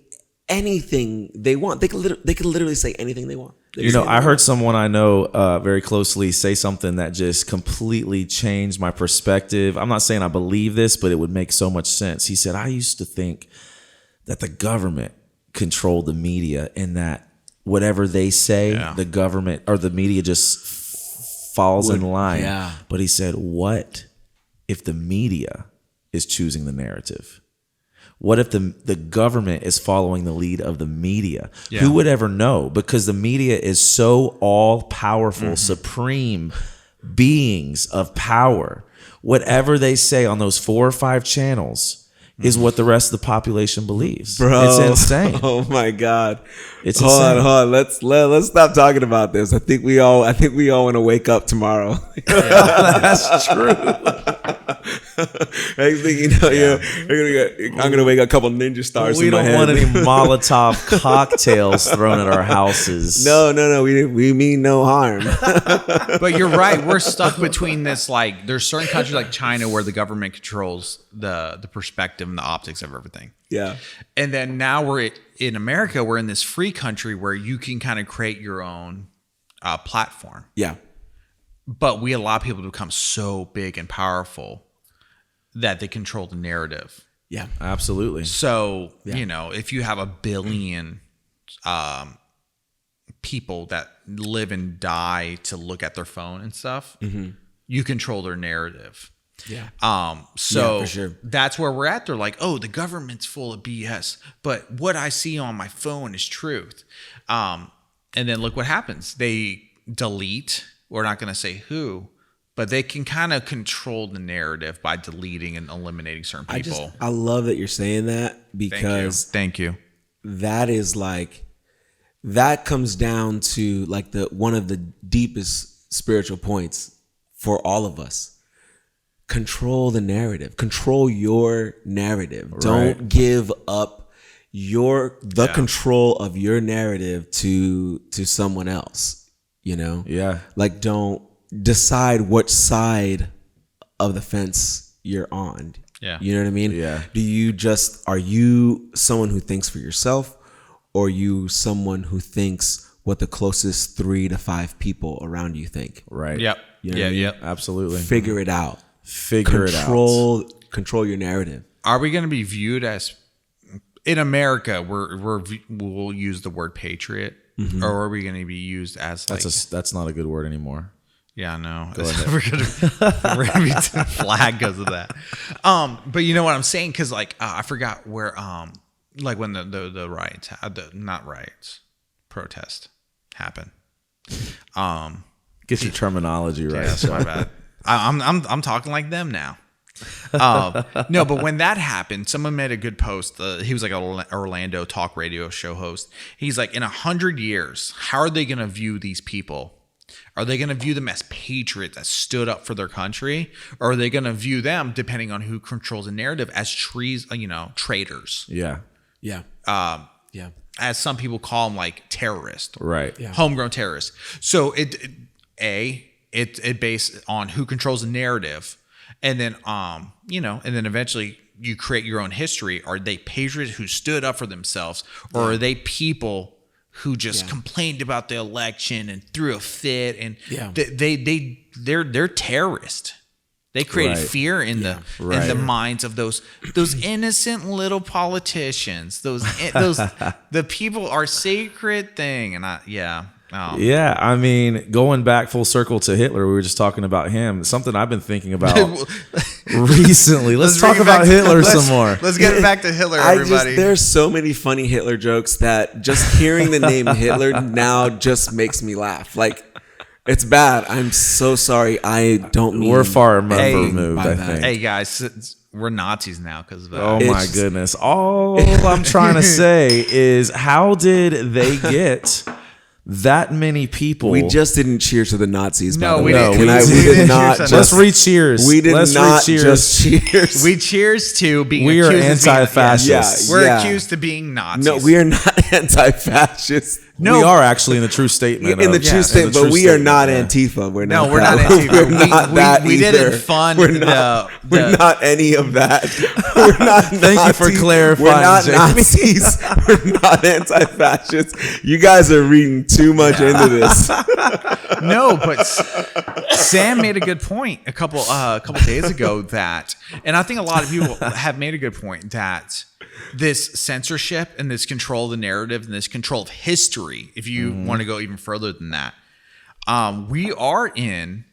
anything they want. They could literally say anything they want. I heard someone I know very closely say something that just completely changed my perspective. I'm not saying I believe this, but it would make so much sense. He said, I used to think that the government controlled the media and that whatever they say, the government or the media just falls in line. Yeah. But he said, what if the media is choosing the narrative? What if the government is following the lead of the media? Yeah. Who would ever know? Because the media is so all-powerful, supreme beings of power. Whatever they say on those 4 or 5 channels is what the rest of the population believes. Bro, it's insane. Oh my God. It's hold insane. on. Let's stop talking about this. I think we all want to wake up tomorrow. That's true. Next thing you know, I'm gonna wake up a couple ninja stars. We in my don't head. want any Molotov cocktails thrown at our houses. No. We mean no harm. But you're right. We're stuck between this. Like, there's certain countries like China where the government controls the perspective and the optics of everything. Yeah. And then now we're in America. We're in this free country where you can kind of create your own platform. Yeah. But we allow people to become so big and powerful that they control the narrative. Yeah. Absolutely. So, if you have 1 billion people that live and die to look at their phone and stuff, you control their narrative. Yeah. So for sure. That's where we're at. They're like, oh, the government's full of BS, but what I see on my phone is truth. And then look what happens. They delete. We're not going to say who, but they can kind of control the narrative by deleting and eliminating certain people. I love that you're saying that, because Thank you. That is like, that comes down to like one of the deepest spiritual points for all of us. Control the narrative. Control your narrative. Right. Don't give up the control of your narrative to someone else, you know? Yeah. Like, don't decide which side of the fence you're on. Yeah. You know what I mean? Yeah. Are you someone who thinks for yourself, or are you someone who thinks what the closest 3 to 5 people around you think? Right. Yep. You know what I mean? Yep. Absolutely. Figure it out. Control your narrative. Are we going to be viewed as, in America, we'll use the word patriot, or are we going to be used as like, That's not a good word anymore. yeah, no, we're gonna be flagged because of that. But you know what I'm saying? Because like I forgot where like when the riots, not riots, protest happened. Get your terminology right. Yeah, that's my bad. I'm talking like them now. No, but when that happened, someone made a good post. He was like an Orlando talk radio show host. He's like, in 100 years, how are they going to view these people? Are they going to view them as patriots that stood up for their country, or are they going to view them, depending on who controls the narrative, as traitors? Yeah. Yeah. Yeah. As some people call them, like terrorists, Right. Yeah. homegrown terrorists. So it based on who controls the narrative, and then and then eventually you create your own history. Are they patriots who stood up for themselves, or are they people who just complained about the election and threw a fit, and they're terrorists? They created fear in the minds of those innocent little politicians. The people are sacred thing, and Yeah, I mean, going back full circle to Hitler, we were just talking about him. Something I've been thinking about recently. Let's talk about Hitler some more. Let's get back to Hitler, everybody. There's so many funny Hitler jokes that just hearing the name Hitler now just makes me laugh. Like, it's bad. I'm so sorry. I don't mean. We're far removed, I think. Hey, guys, we're Nazis now because of that. Oh my goodness! All I'm trying to say is, how did they get that many people? We just didn't cheer to the Nazis. No, by the we way. didn't. We did not. Let's read cheers. We did Let's not read cheers. just cheers. We cheers to being. We are accused of being- anti-fascists. We're Yeah. accused of being Nazis. No, we are not anti-fascist. No. We are actually in the true statement. In the of- true in statement, the but true we are statement, not yeah. Antifa. We're not. No, we're not that. Antifa. We're not that we either. didn't fund We're not. the- We're not any of that. We're not. Thank you for Nazis. clarifying, We're not Jamie. Nazis. We're not anti-fascists. You guys are reading too much into this. No, but Sam made a good point a couple days ago that, and I think a lot of people have made a good point that this censorship and this control of the narrative and this control of history, if you want to go even further than that, we are in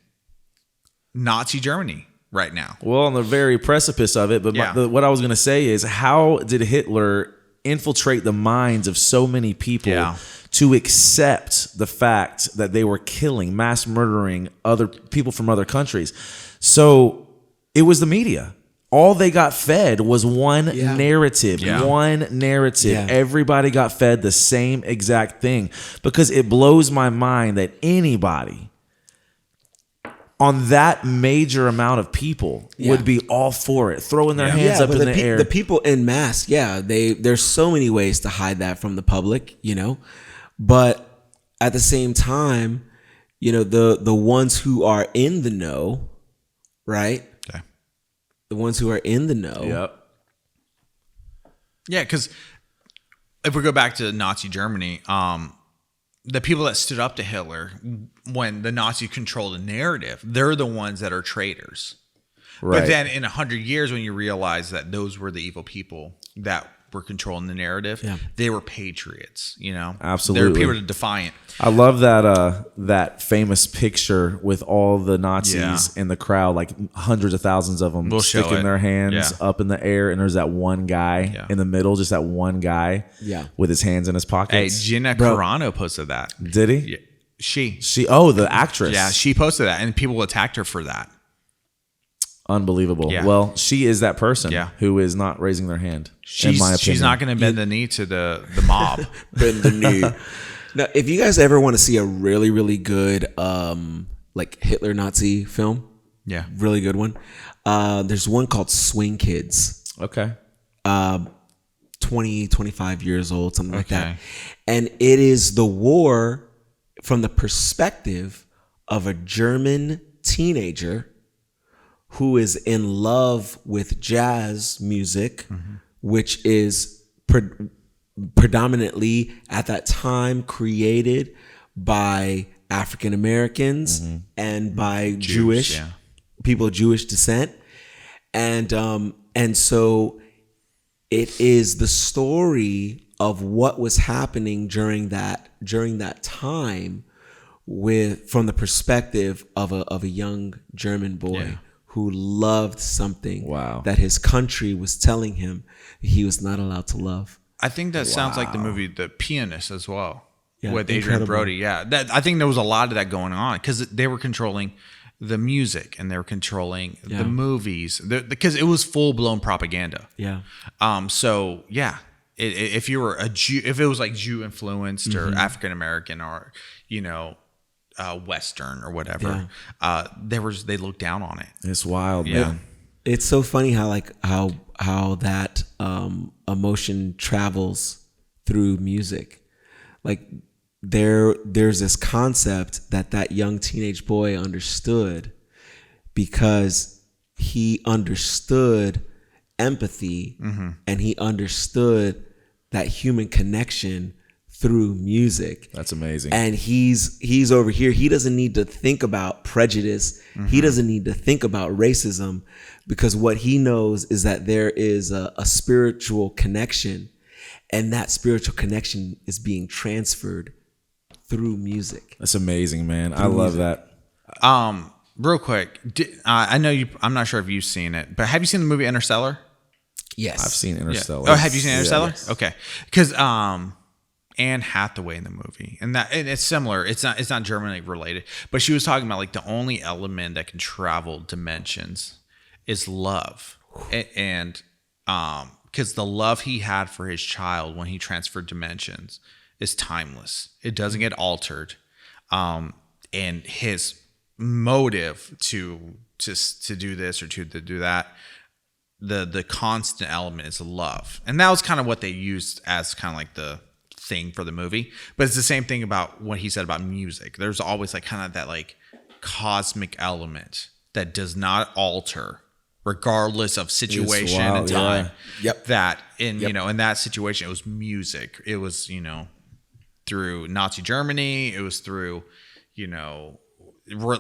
Nazi Germany right now. Well, on the very precipice of it. But what I was going to say is, how did Hitler infiltrate the minds of so many people to accept the fact that they were killing, mass murdering other people from other countries? So it was the media. All they got fed was one narrative, one narrative. Yeah. Everybody got fed the same exact thing, because it blows my mind that anybody on that major amount of people would be all for it, throwing their hands up in the air. The people en masse, there's so many ways to hide that from the public, but at the same time, the ones who are in the know, right? Okay. The ones who are in the know. Yep. Yeah, because if we go back to Nazi Germany, the people that stood up to Hitler when the Nazis controlled the narrative, they're the ones that are traitors. Right. But then in 100 years, when you realize that those were the evil people that were controlling the narrative, they were patriots, Absolutely. They were people defiant. I love that famous picture with all the Nazis in the crowd, like hundreds of thousands of them, sticking their hands up in the air, and there's that one guy in the middle, just that one guy with his hands in his Hey, pockets. Gina Carano posted that. Did he? Yeah, she, the actress. yeah, she posted that, and people attacked her for that. Unbelievable. Yeah. Well, she is that person who is not raising their hand, in my opinion. She's not going to bend the knee to the mob. Bend the knee. Now, if you guys ever want to see a really, really good like Hitler Nazi film, really good one, there's one called Swing Kids. Okay. 20, 25 years old, something like that. And it is the war from the perspective of a German teenager who is in love with jazz music, which is predominantly at that time created by African Americans and by Jewish people of Jewish descent. And so it is the story of what was happening during that time from the perspective of a young German boy who loved something that his country was telling him he was not allowed to love. I think that sounds like the movie The Pianist as well, with Adrian incredible. Brody. I think there was a lot of that going on because they were controlling the music and they were controlling the movies because it was full blown propaganda. So if you were a Jew, if it was like Jew influenced or African American or Western or whatever, they looked down on it. It's wild, man. It's so funny how that emotion travels through music. Like there's this concept that young teenage boy understood because he understood empathy and he understood that human connection through music. That's amazing. And he's over here. He doesn't need to think about prejudice. He doesn't need to think about racism because what he knows is that there is a spiritual connection, and that spiritual connection is being transferred through music. That's amazing, man. I love that. Real quick, I know I'm not sure if you've seen it, but have you seen the movie Interstellar? Yes, I've seen Interstellar. Oh, have you seen Interstellar? Yes. Okay, because Anne Hathaway in the movie, and it's similar. It's not Germany related, but she was talking about like the only element that can travel dimensions is love, and because the love he had for his child when he transferred dimensions is timeless. It doesn't get altered, and his motive to do this or to do that, the constant element is love, and that was kind of what they used as kind of like the thing for the movie. But it's the same thing about what he said about music. There's always like kind of that like cosmic element that does not alter regardless of situation and time. That in in that situation it was music. It was through Nazi Germany. It was through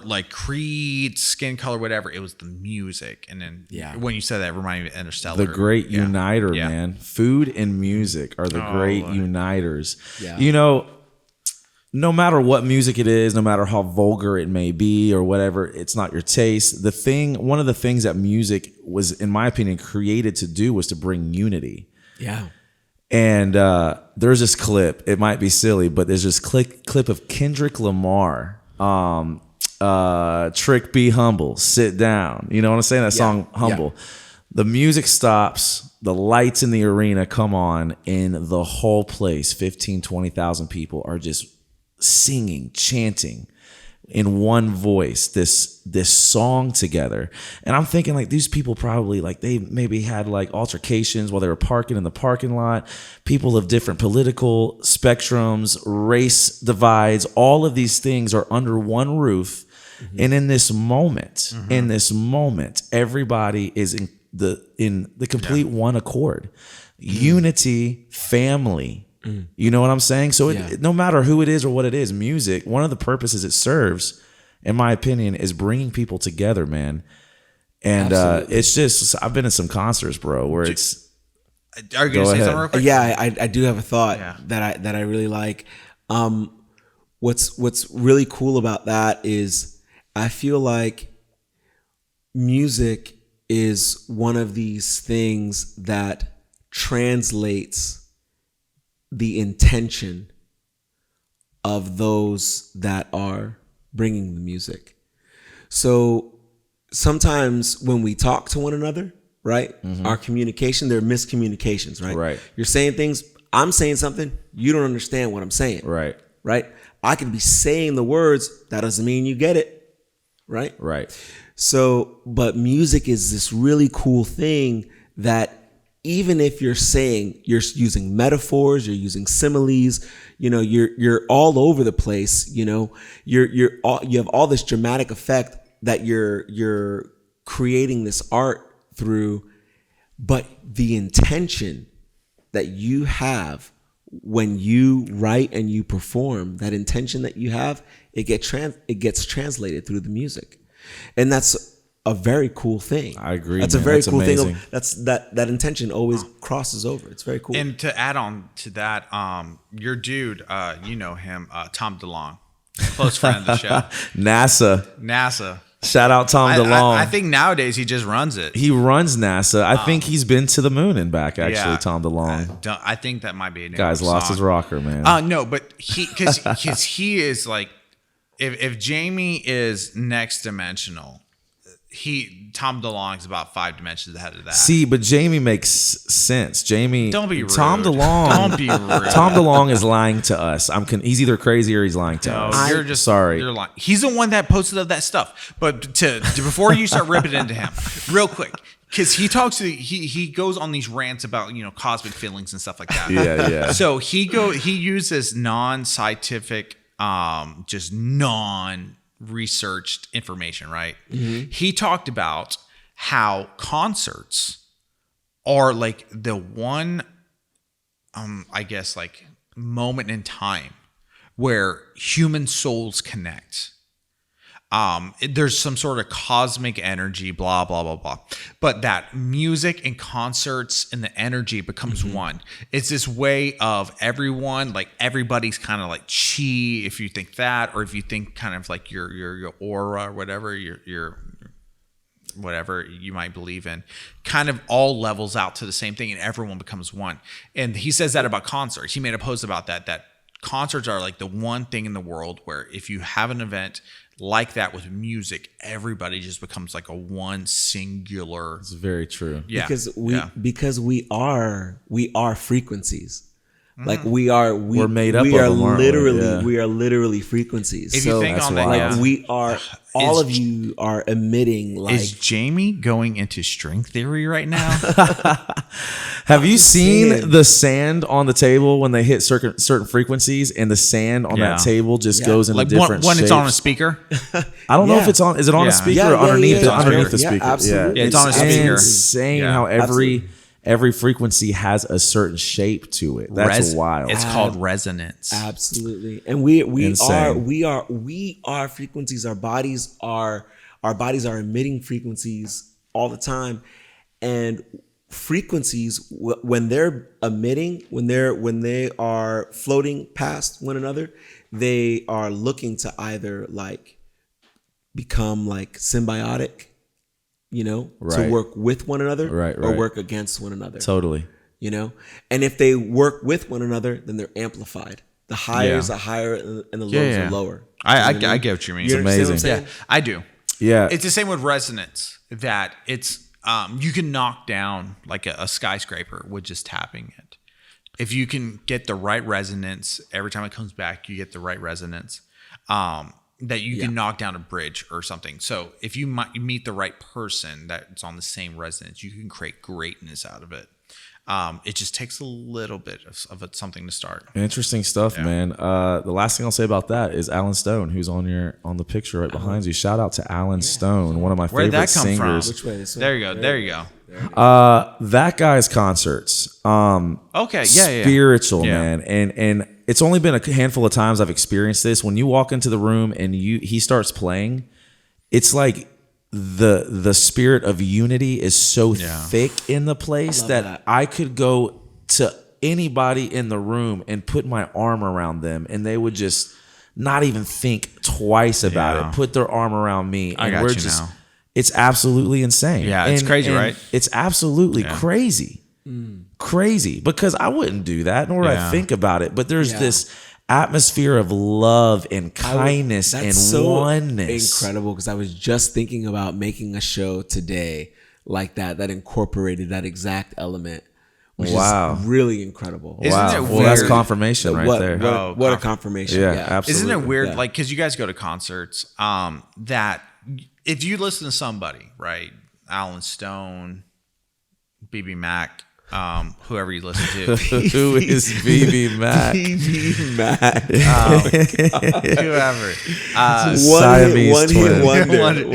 like creed, skin color, whatever. It was the music. And then when you said that, it reminded me of Interstellar. The great uniter, man. Food and music are the great uniters. No matter what music it is, no matter how vulgar it may be or whatever, it's not your taste. One of the things that music was, in my opinion, created to do was to bring unity. And there's this clip. It might be silly, but there's this clip of Kendrick Lamar. Trick, Be Humble, Sit Down. You know what I'm saying? That song, Humble. The music stops, the lights in the arena come on, and the whole place, 15, 20,000 people are just singing, chanting in one voice this song together. And I'm thinking like these people probably like they maybe had like altercations while they were parking in the parking lot. People of different political spectrums, race divides, all of these things are under one roof. And in this moment, everybody is in the complete one accord. Unity, family. You know what I'm saying? So no matter who it is or what it is, music, one of the purposes it serves, in my opinion, is bringing people together, man. And it's just, I've been in some concerts, bro, where it's... Are you going to say something real quick? Yeah, I do have a thought that I really like. What's really cool about that is I feel like music is one of these things that translates the intention of those that are bringing the music. So sometimes when we talk to one another, right, our communication, there are miscommunications, right? Right. You're saying things, I'm saying something, you don't understand what I'm saying. Right. Right? I can be saying the words, that doesn't mean you get it. Right? Right. So, but music is this really cool thing that even if you're saying you're using metaphors, you're using similes, you're all over the place. You have all this dramatic effect that you're creating this art through, but the intention that you have when you write and you perform, that intention that you have, it gets translated through the music, and that's a very cool thing. I agree. That's man. a very That's cool amazing. thing. That intention always crosses over. It's very cool. And to add on to that, your dude, you know him, Tom DeLonge, close friend of the show. NASA. Shout out Tom DeLonge. I think nowadays he just runs it. He runs NASA. I think he's been to the moon and back, actually, Tom DeLonge. I think that might be a new Guy's lost song. his rocker, man. No, but because he is like, if Jaime is next dimensional, Tom DeLonge's about 5 dimensions ahead of that. See, but Jaime makes sense. Jaime, don't be rude. Tom DeLonge, don't be rude. Tom DeLonge is lying to us. He's either crazy or he's lying to us. You're just sorry. You're lying. He's the one that posted of that stuff. But to before you start ripping into him, real quick, because he goes on these rants about cosmic feelings and stuff like that. Yeah. So he uses non-scientific, just non-researched information, right? Mm-hmm. He talked about how concerts are like the one, I guess, like moment in time where human souls connect. There's some sort of cosmic energy, blah, blah, blah, blah. But that music and concerts and the energy becomes one. It's this way of everyone, like everybody's kind of like chi, if you think that, or if you think kind of like your aura or whatever, your whatever you might believe in, kind of all levels out to the same thing and everyone becomes one. And he says that about concerts. He made a post about that concerts are like the one thing in the world where if you have an event like that with music, everybody just becomes like a one singular. It's very true. Yeah. Because we are frequencies. Like we're made up. We of are them, aren't literally we? Yeah. we are literally frequencies. If you think on that, like we are, all of you are emitting. Like, is Jaime going into string theory right now? Have you seen the sand on the table when they hit certain frequencies, and the sand on that table just goes into like different when shapes? it's on a speaker? I don't know if it's on. Is it on a speaker or underneath the speaker? Absolutely. Yeah, it's on a speaker. Insane how every frequency has a certain shape to it. That's wild. It's called resonance. Absolutely. And we are frequencies. Our bodies are emitting frequencies all the time. And frequencies, when they're emitting, when they are floating past one another, they are looking to either like become like symbiotic, to work with one another, or work against one another. Totally. And if they work with one another, then they're amplified. The higher is higher, and the lows are lower. I get what you mean. It's amazing. Yeah, I do. Yeah, it's the same with resonance. That it's you can knock down like a skyscraper with just tapping it. If you can get the right resonance every time it comes back, you get the right resonance. That you can knock down a bridge or something. So if you meet the right person that's on the same resonance, you can create greatness out of it. It just takes a little bit of something to start. Interesting stuff, man. The last thing I'll say about that is Alan Stone, who's on the picture right behind you. Shout out to Alan Stone, one of my favorite singers. From? Which way? There you go. There you go. That guy's concerts. Okay. Yeah. Spiritual, man. And it's only been a handful of times I've experienced this. When you walk into the room and he starts playing, it's like the spirit of unity is so thick in the place that I could go to anybody in the room and put my arm around them and they would just not even think twice about it. Put their arm around me. And I got we're you just now. It's absolutely insane. Yeah, it's crazy, right? It's absolutely crazy. Crazy, because I wouldn't do that, nor would I think about it. But there's this atmosphere of love and kindness and oneness. Incredible, because I was just thinking about making a show today like that incorporated that exact element, which is really incredible. Isn't it weird? Well, that's confirmation right there. What a confirmation. Yeah, absolutely. Isn't it weird? Like, because you guys go to concerts, that if you listen to somebody, right, Alan Stone, BB Mac, whoever you listen to. Who is BB Mac? BB Mac. Whoever.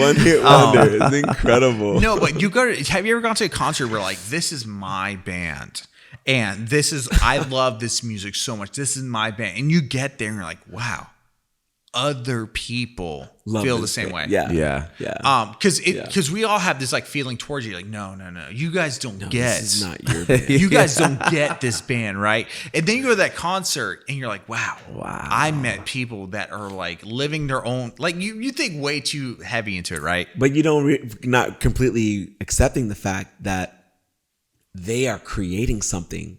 One hit wonder. It's incredible. No, but have you ever gone to a concert where like, this is my band and I love this music so much. This is my band. And you get there and you're like, wow, other people feel the same way. Yeah. Because we all have this like feeling towards you, like, no, you guys don't get. This is not your band. You guys don't get this band, right? And then you go to that concert and you're like, wow. I met people that are like living their own, like you think way too heavy into it, right? But you don't not completely accepting the fact that they are creating something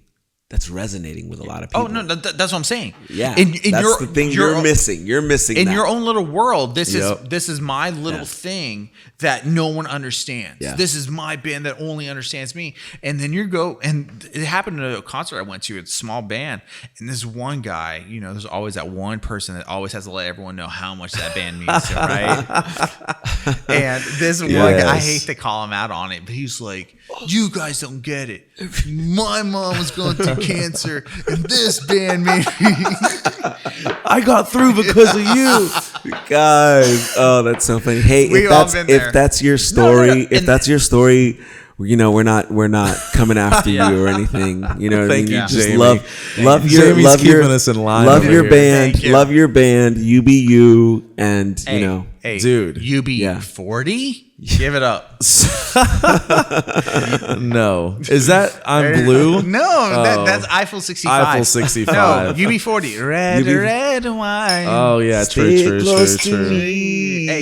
that's resonating with a lot of people. Oh no, that's what I'm saying. Yeah, that's the thing you're missing. You're missing in that. your own little world. This is my little thing that no one understands. Yeah. This is my band that only understands me. And then you go, and it happened at a concert I went to. It's a small band, and this one guy, there's always that one person that always has to let everyone know how much that band means, right? And this one guy, I hate to call him out on it, but he's like, "You guys don't get it. My mom was going through cancer, and this band made me." I got through because of you, guys. Oh, that's so funny. Hey, if that's your story, that's your story, we're not coming after you or anything. You know what I mean? You just Jamie. love keeping us in line. Love your here. band. Love your band. You be you, and Hey, dude, UB40? Give it up. No. Is that I'm Blue? No, that's Eiffel 65. Eiffel 65. No, UB40. Red wine. Oh, yeah. True. Hey,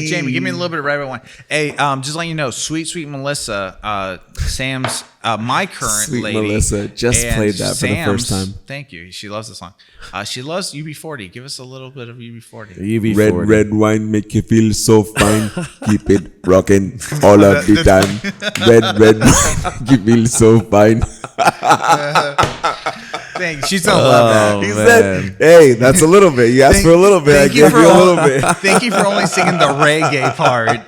Jamie, give me a little bit of red wine. Hey, just letting you know, sweet Melissa, Sam's, my current Sweet lady. Melissa just played that for the first time. Thank you. She loves the song. She loves UB40. Give us a little bit of UB40. UB40. Red wine make you feel so fine. Keep it rocking all of the time. Red wine make you feel so fine. Thanks. She's gonna love that. He said, "Hey, that's a little bit. You asked for a little bit. I gave you a little bit." Thank you for only singing the reggae part.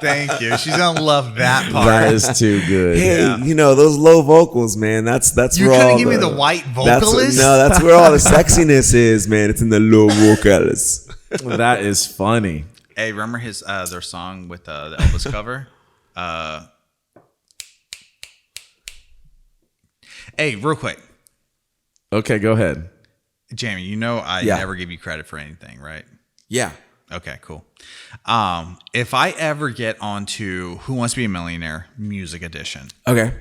Thank you. She's gonna love that part. That is too good. Hey, those low vocals, man. That's you where couldn't all give me the white vocalist. That's where all the sexiness is, man. It's in the low vocals. That is funny. Hey, remember their song with the Elvis cover? Hey, real quick. Okay, go ahead. Jamie, I never give you credit for anything, right? Yeah. Okay, cool. If I ever get onto Who Wants to Be a Millionaire Music Edition, Okay.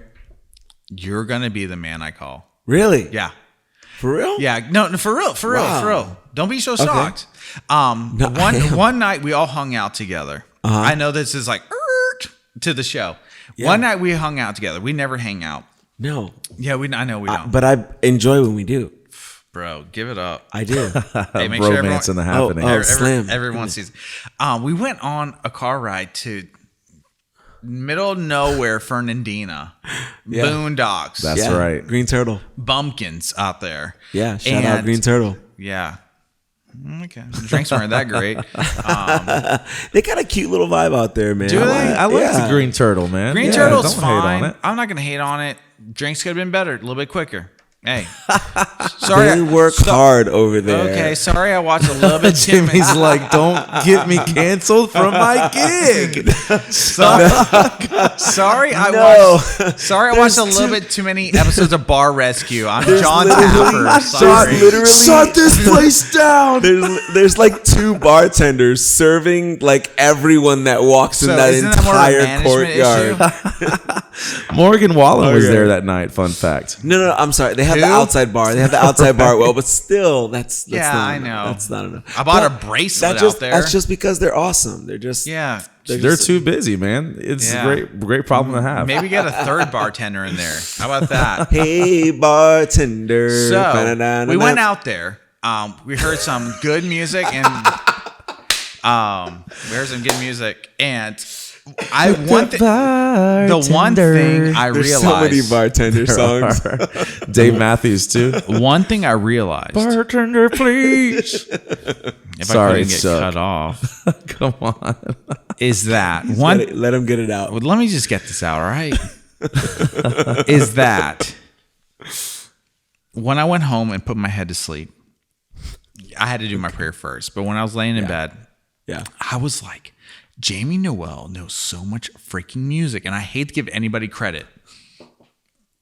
you're going to be the man I call. Really? Yeah. For real? Yeah. No, for real. Don't be so shocked. One night we all hung out together. I know this is like to the show. Yeah. One night we hung out together. We never hang out. No. Yeah, I know we don't. But I enjoy when we do. Bro, give it up. I do. Hey, make Romance in the happening. Slam. Everyone sees. We went on a car ride to middle of nowhere, Fernandina, Boondocks. That's right. Green Turtle. Bumpkins out there. Yeah, shout out Green Turtle. Yeah. Okay. The drinks weren't that great. They got a cute little vibe out there, man. Do they? I like the Green Turtle, man. Green Turtle's don't fine. hate on it. I'm not going to hate on it. Drinks could have been better, a little bit quicker. Hey, sorry. They work hard over there. Okay, sorry. I watched a little bit too many. Jimmy's like, don't get me canceled from my gig. Sorry, I watched a little bit too many episodes of Bar Rescue. I'm John Tapper. Sorry. Shut this place down. There's like two bartenders serving like everyone that walks in that entire courtyard. Morgan Wallen was there that night. Fun fact. No. I'm sorry. They have the outside bar. They have the outside bar. Well, but still, that's yeah, not I enough. know. That's not enough. I bought a bracelet out there. That's just because they're awesome. They're just They're too busy, man. It's a great problem to have. Maybe get a third bartender in there. How about that? Hey, bartender. So we went out there. We heard some good music and the one thing I There's realized. so many bartender songs. Dave Matthews too. One thing I realized. Bartender, please. If I couldn't get cut off. Come on. Is that let him get it out. Let me just get this out, all right? is that when I went home and put my head to sleep, I had to do my prayer first. But when I was laying in bed, I was like, Jaime Noel knows so much freaking music, and I hate to give anybody credit.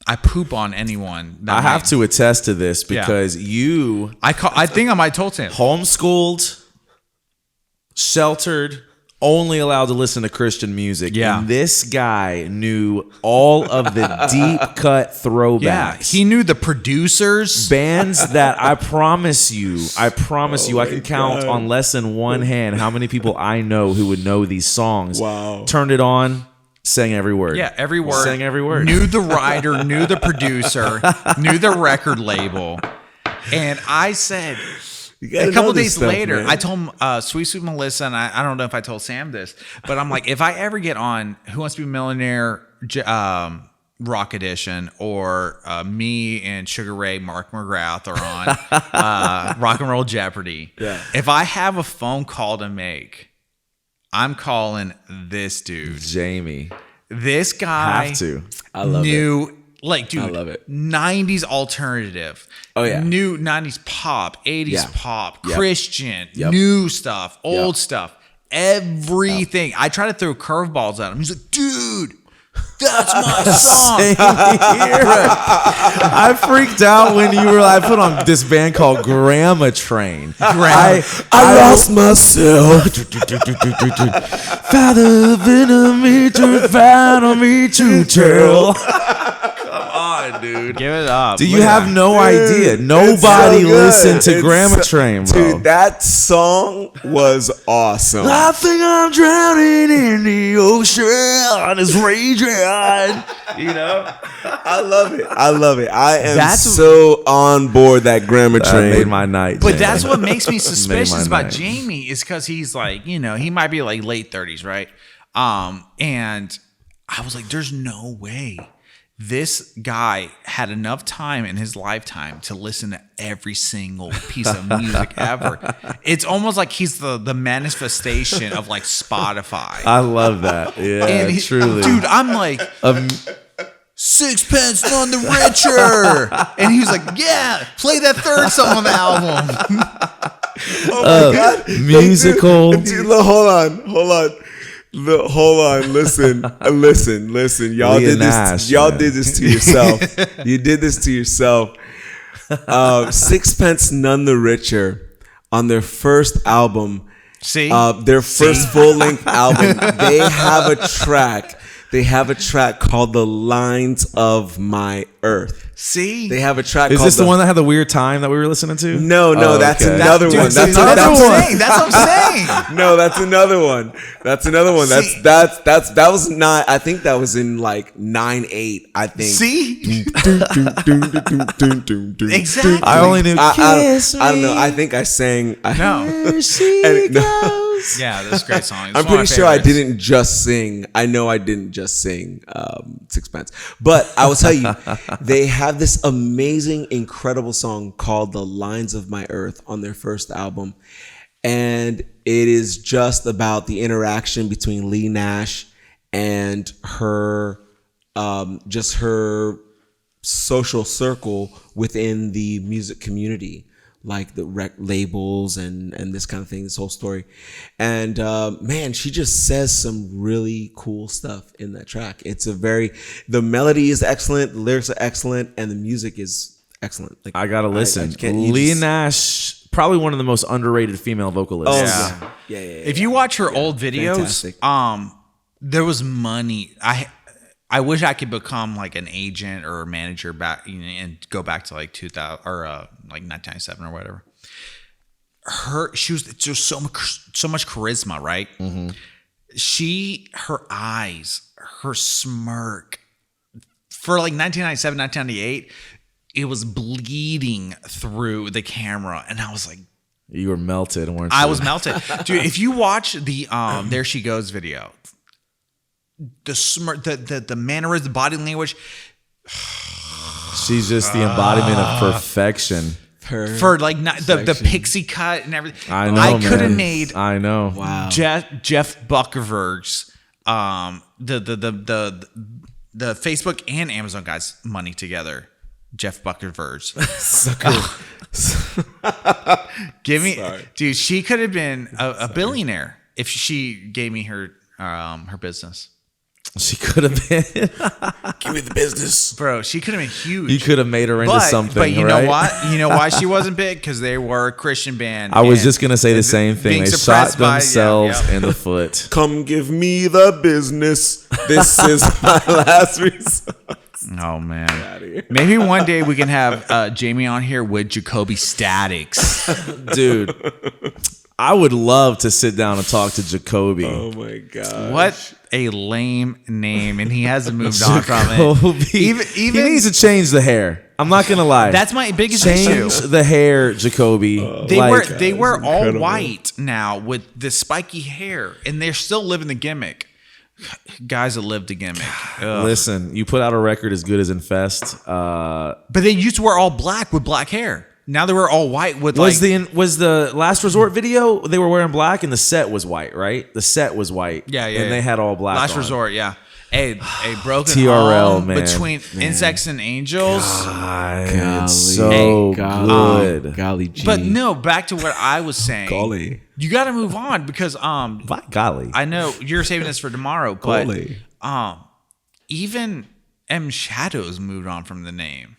I poop on anyone. I have to attest to this because you... I think I might told him. Homeschooled, sheltered, only allowed to listen to Christian music. Yeah. And this guy knew all of the deep cut throwbacks. Yeah, he knew the producers. Bands that I promise you, I can count on less than one hand how many people I know who would know these songs. Wow. Turned it on, sang every word. Yeah, every word. Sang every word. Knew the writer, knew the producer, knew the record label. And I said... A couple days later, man. I told Sweet Sweet Melissa, and I don't know if I told Sam this, but I'm like, if I ever get on Who Wants to Be a Millionaire Rock Edition, or me and Sugar Ray Mark McGrath are on Rock and Roll Jeopardy, if I have a phone call to make, I'm calling this dude. Jaime. This guy have to. I love it. Like, dude, I love it. 90s alternative. Oh, yeah. New 90s pop, 80s pop, Christian, Yep. new stuff, old stuff, everything. I try to throw curveballs at him. He's like, dude, that's my song. Same here. I freaked out when you were. I put on this band called Grandma Train. I lost myself. Father, me to tell. Dude, Give it up. Do you have no idea? Nobody listened to Grandma Train, bro. Dude, that song was awesome. I think I'm drowning in the ocean. It's raging. You know? I love it. I am so on board that Grandma Train. That made my night. But Jaime. that's what makes me suspicious about night. Jaime, is because he's like, he might be like late 30s, right? And I was like, there's no way this guy had enough time in his lifetime to listen to every single piece of music ever. It's almost like he's the manifestation of like Spotify. I love that. Yeah, truly. Dude, I'm like, Sixpence None the Richer. And he was like, yeah, play that third song on the album. Oh my God. Musical. Dude, look, hold on. Look, hold on. Listen. Y'all Leah did Nash, this. Y'all man. did this to yourself. You did this to yourself. Sixpence None the Richer, on their first album, their first full-length album, they have a track called "The Lines of My Earth." See? They have a track. Is this the one that had the weird time that we were listening to? No, that's okay. another one. That's what I'm saying. No, that's another one. That was not. I think that was in like 9/8. I think. See? Exactly. Exactly. I only knew I don't know. I think I sang. No. She goes. Yeah, that's a great song. It's I'm one of my pretty sure I favorites. didn't just sing. I know I didn't just sing Sixpence. But I will tell you, they have this amazing, incredible song called "The Lines of My Earth" on their first album. And it is just about the interaction between Leah Nash and her, just her social circle within the music community, like the labels and this kind of thing, this whole story. And man, she just says some really cool stuff in that track. The melody is excellent, the lyrics are excellent, and the music is excellent. Like, I gotta listen. Leah Nash, probably one of the most underrated female vocalists. Oh yeah. If you watch her old videos, fantastic. there was money. I wish I could become like an agent or a manager back and go back to like 2000 or like 1997 or whatever. She was just so much charisma, right? Mm-hmm. Her eyes, her smirk for like 1997, 1998, it was bleeding through the camera, and I was like, You were melted, weren't you? I was melted. Dude, if you watch the There She Goes video, the smirk, the mannerisms, the body language. She's just the embodiment of perfection. For like the pixie cut and everything. I know, I could have man. made I know. Wow. Jeff Buckerverg's the the Facebook and Amazon guys money together. Jeff Buckerverse. Give me, dude. She could have been a billionaire if she gave me her business. She could have been. Give me the business, bro. She could have been huge. You could have made her into something. But you right? know what? You know why she wasn't big? Because they were a Christian band. I was just gonna say the same thing. They shot themselves in the foot. Come give me the business. This is my last resort. Oh man, maybe one day we can have Jaime on here with Jacoby Statics, dude. I would love to sit down and talk to Jacoby. Oh my god, what a lame name, and he hasn't moved on from it. Even he needs to change the hair. I'm not gonna lie. That's my biggest issue. Change the hair, Jacoby. They wear all white now with the spiky hair, and they're still living the gimmick. Guys that live the gimmick. Ugh. Listen, you put out a record as good as Infest. But they used to wear all black with black hair. Now they were all white with was the Last Resort video? They were wearing black and the set was white, right? The set was white. Yeah. And they had all black. Last on. Resort, yeah. A broken TRL, home man. between Insects and Angels. God, so good. Golly gee. But no, back to what I was saying. Golly. You got to move on because By golly. I know you're saving this for tomorrow, but Golly. even M Shadows moved on from the name.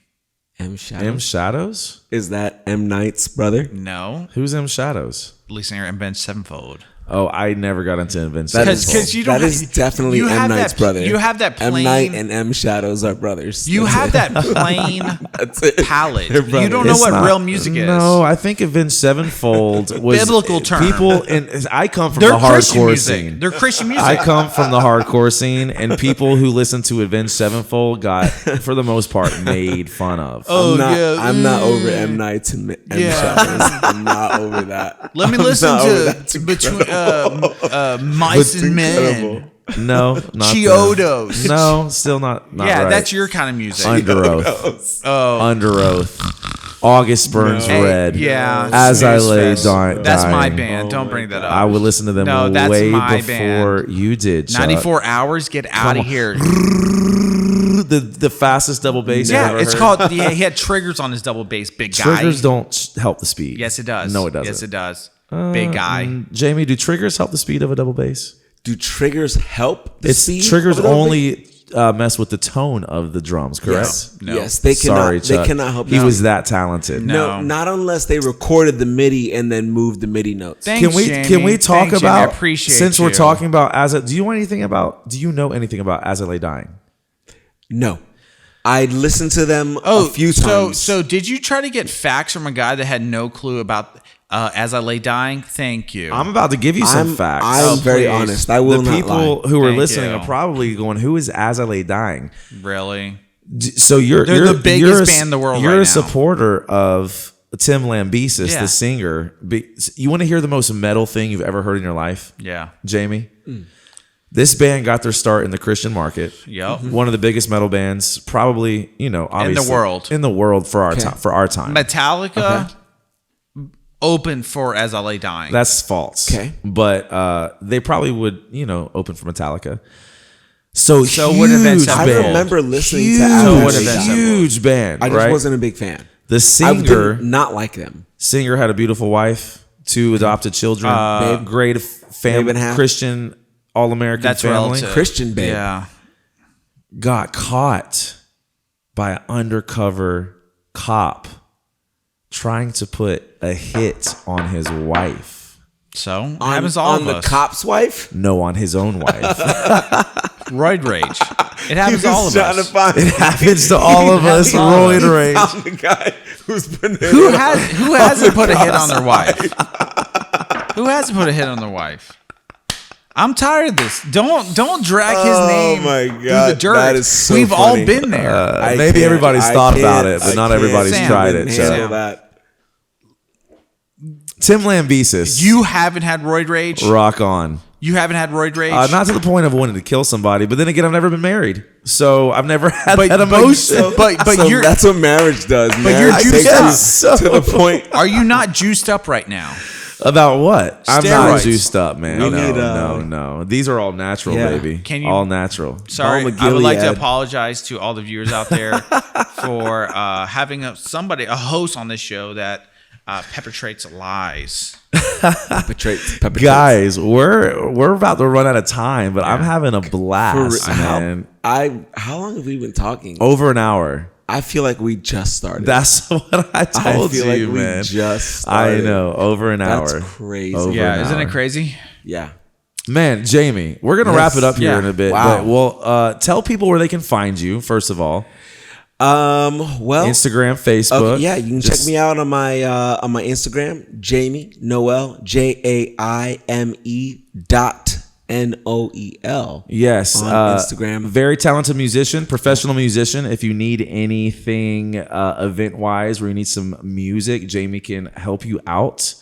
M Shadows? M Shadows? Is that M Night's brother? No, Who's M Shadows? lead singer and Ben Sevenfold. Oh, I never got into Avenged Because you don't. That is definitely you M have Night's that, brother. You have that plain. M Night and M Shadows are brothers. You have that plain palette. They're You don't brothers. know It's what not- real music is. No, I think Avenged Sevenfold was Biblical term. People, and I come from They're the Christian hardcore music. scene. They're Christian music. I come from the hardcore scene, and people who listen to Avenged Sevenfold got, for the most part, made fun of. Oh, I'm not over M Nights and M Shadows. I'm not over that. Let me listen to between Mice and Men. No, not Chiodos. No, still not Yeah, right. that's your kind of music. Under Oath. Oh, Under Oath. August Burns Hey, Red. yeah. As I Snooze lay Fest. dying. That's my band. Don't bring that up. I would listen to them No, that's way my before band. you did. Chuck. 94 hours. Get out of here. The fastest double bass. I've Yeah, ever it's heard. called. Yeah, he had triggers on his double bass. Big guy. Triggers don't help the speed. Yes, it does. No, it doesn't. Yes, it does. Big guy. Jamie, do triggers help the speed of a double bass? Do triggers help the speed? Triggers of the double only mess with the tone of the drums, correct? Yes. No. Yes, they cannot. Sorry, Chuck. They cannot help. He you. was that talented. No. No, not unless they recorded the MIDI and then moved the MIDI notes. Thanks, Can we Jamie. talk Thanks, Jamie. I about appreciate since we're you. talking about do you know anything about As I Lay Dying? No, I listened to them a few times. So did you try to get facts from a guy that had no clue about As I Lay Dying? Thank you. I'm about to give you some facts. I'm very please. honest. I will the not people lie. who are Thank listening you. are probably going, "Who is As I Lay Dying?" Really? So you're They're the biggest band in the world You're right a now. supporter of Tim Lambesis, Yeah. the singer. You want to hear the most metal thing you've ever heard in your life, Yeah. Jamie? This band got their start in the Christian market. Yep. One of the biggest metal bands, probably, obviously world. in the world for our time. For our time, Metallica opened for As I Lay Dying. that's false. Okay. But they probably would, open for Metallica. So would Avenged huge I band. remember listening huge, to would Avenged Avenged huge band. I just right? wasn't a big fan. The I singer did not like them. singer had a beautiful wife, 2 adopted children, great Babe family, and a half. Christian, all-American That's family. relative. Christian babe. Yeah. Got caught by an undercover cop trying to put a hit on his wife. So On, happens to all on of the us. cop's wife. No, on his own wife. Roid rage. It happens to all of us. It happens to all of us. Roid rage. Found the guy who's been there. Who hasn't put a hit on their wife? Who hasn't put a hit on their wife? I'm tired of this. Don't drag his name my through the God, dirt. that is so We've funny. all been there. Maybe everybody's thought about it, but not everybody's Sam, tried it. Sam. So. That. Tim Lambesis. You haven't had roid rage? rock on. You haven't had roid rage? Not to the point of wanting to kill somebody, but then again, I've never been married, so I've never had But- that but- emotion. but So you're that's what marriage does. But you're Marriage juiced takes up. you So- to the point. Are you not juiced up right now? About what? I'm not Steroids. juiced up, man. We No, need, no. These are all natural, Yeah. baby. Can you- all natural. Sorry, Balm of I would like to Gilead. apologize to all the viewers out there for having a host on this show that perpetrates lies. Perpetrates. Guys, we're about to run out of time, but I'm having a blast, man. How long have we been talking? Over an hour. I feel like we just started. That's what I told feel you, like we man. just I started. know. Over an That's hour. crazy. Over Yeah, an isn't hour. it crazy? Yeah. Man, Jamie, we're gonna wrap it up here Yeah. in a bit. Wow. But well, tell people where they can find you. First of all, Well, Instagram, Facebook. okay, yeah, you can check me out on my Instagram, Jaime Noel, JAIME.NOEL. Yes, on Instagram. Very talented musician, professional musician. If you need anything event wise, where you need some music, Jamie can help you out.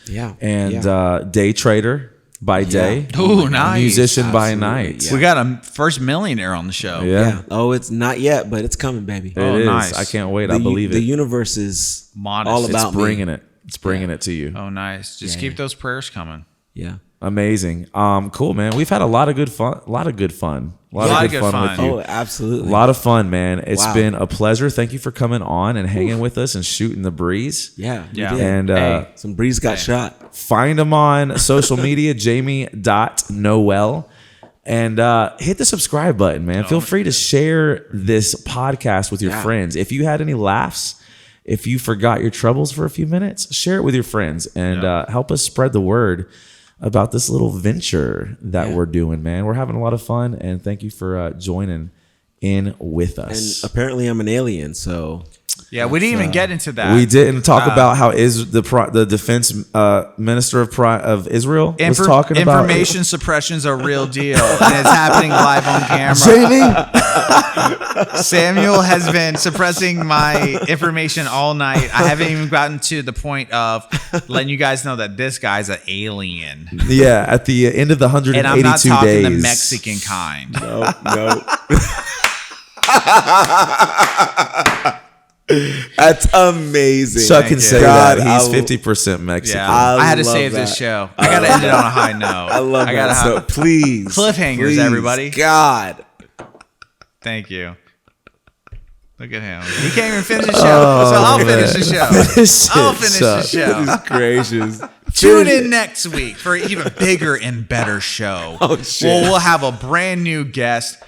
Yeah, And yeah. Day trader by day, Ooh, nice. musician by Absolutely, night. yeah. We got a first millionaire on the show. Yeah, Oh, it's not yet, but it's coming, baby. it Oh, is. nice. I can't wait. I believe The it. universe is Modest. all It's about It's me. bringing it. It's bringing it to you. Oh, nice. Just keep those prayers coming. Yeah. Amazing. Cool, man. We've had a lot of good fun. A lot of good fun with you. Oh, absolutely. A lot of fun, man. It's Wow. been a pleasure. Thank you for coming on and hanging with us and shooting the breeze. Yeah. you Yeah. did. And Hey. Some breeze got shot. find them on social media, Jamie.Noel. And hit the subscribe button, man. Feel free to share this podcast with your Yeah. friends. If you had any laughs, if you forgot your troubles for a few minutes, share it with your friends and help us spread the word about this little venture that we're doing, man. We're having a lot of fun, and thank you for joining in with And us. apparently I'm an alien, so Yeah, we didn't even get into that. We didn't talk about how the defense minister of Israel was talking about information suppression's a real deal, and it's happening live on camera. Jamie. Samuel has been suppressing my information all night. I haven't even gotten to the point of letting you guys know that this guy's an alien, Yeah, at the end of the 182 and I'm not talking days. the Mexican kind. no. That's amazing. Chuck can you. say God, that he's I- 50% Mexican. Yeah, I I had to love save this that. show. I got to end it on a high note. I love gotta that. So have- please. Cliffhangers, please, everybody. God. Thank you. Look at him. He can't even finish the show, so I'll finish the show. I'll finish the show. Goodness gracious. Tune in next week for an even bigger and better show. Oh, shit. We'll have a brand new guest,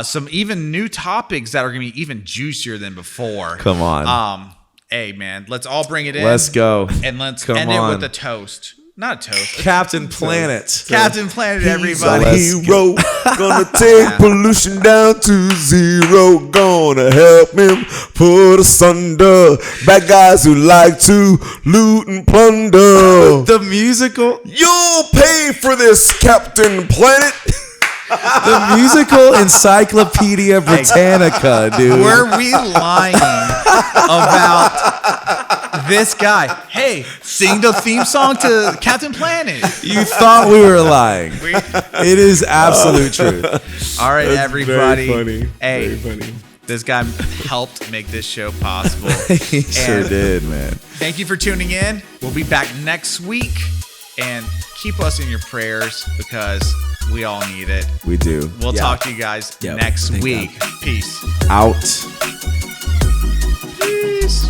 some even new topics that are going to be even juicier than before. Come on. Hey, man, let's all bring it in. Let's go. And let's Come end on. it with a toast. Not a toast. Captain Planet. Captain Planet, He's everybody. a hero, gonna take pollution down to zero. Gonna help him put asunder bad guys who like to loot and plunder. The musical. You'll pay for this, Captain Planet. The musical Encyclopedia Britannica, dude. Were we lying about this guy? Hey, sing the theme song to Captain Planet. You thought we were lying. It is absolute truth. All right, everybody. Very funny. Hey, Very funny. this guy helped make this show possible. He sure And did, man. Thank you for tuning in. We'll be back next week. And keep us in your prayers because we all need it. We do. We'll Yeah. talk to you guys Yep. next Thank week. Peace. Out. Peace.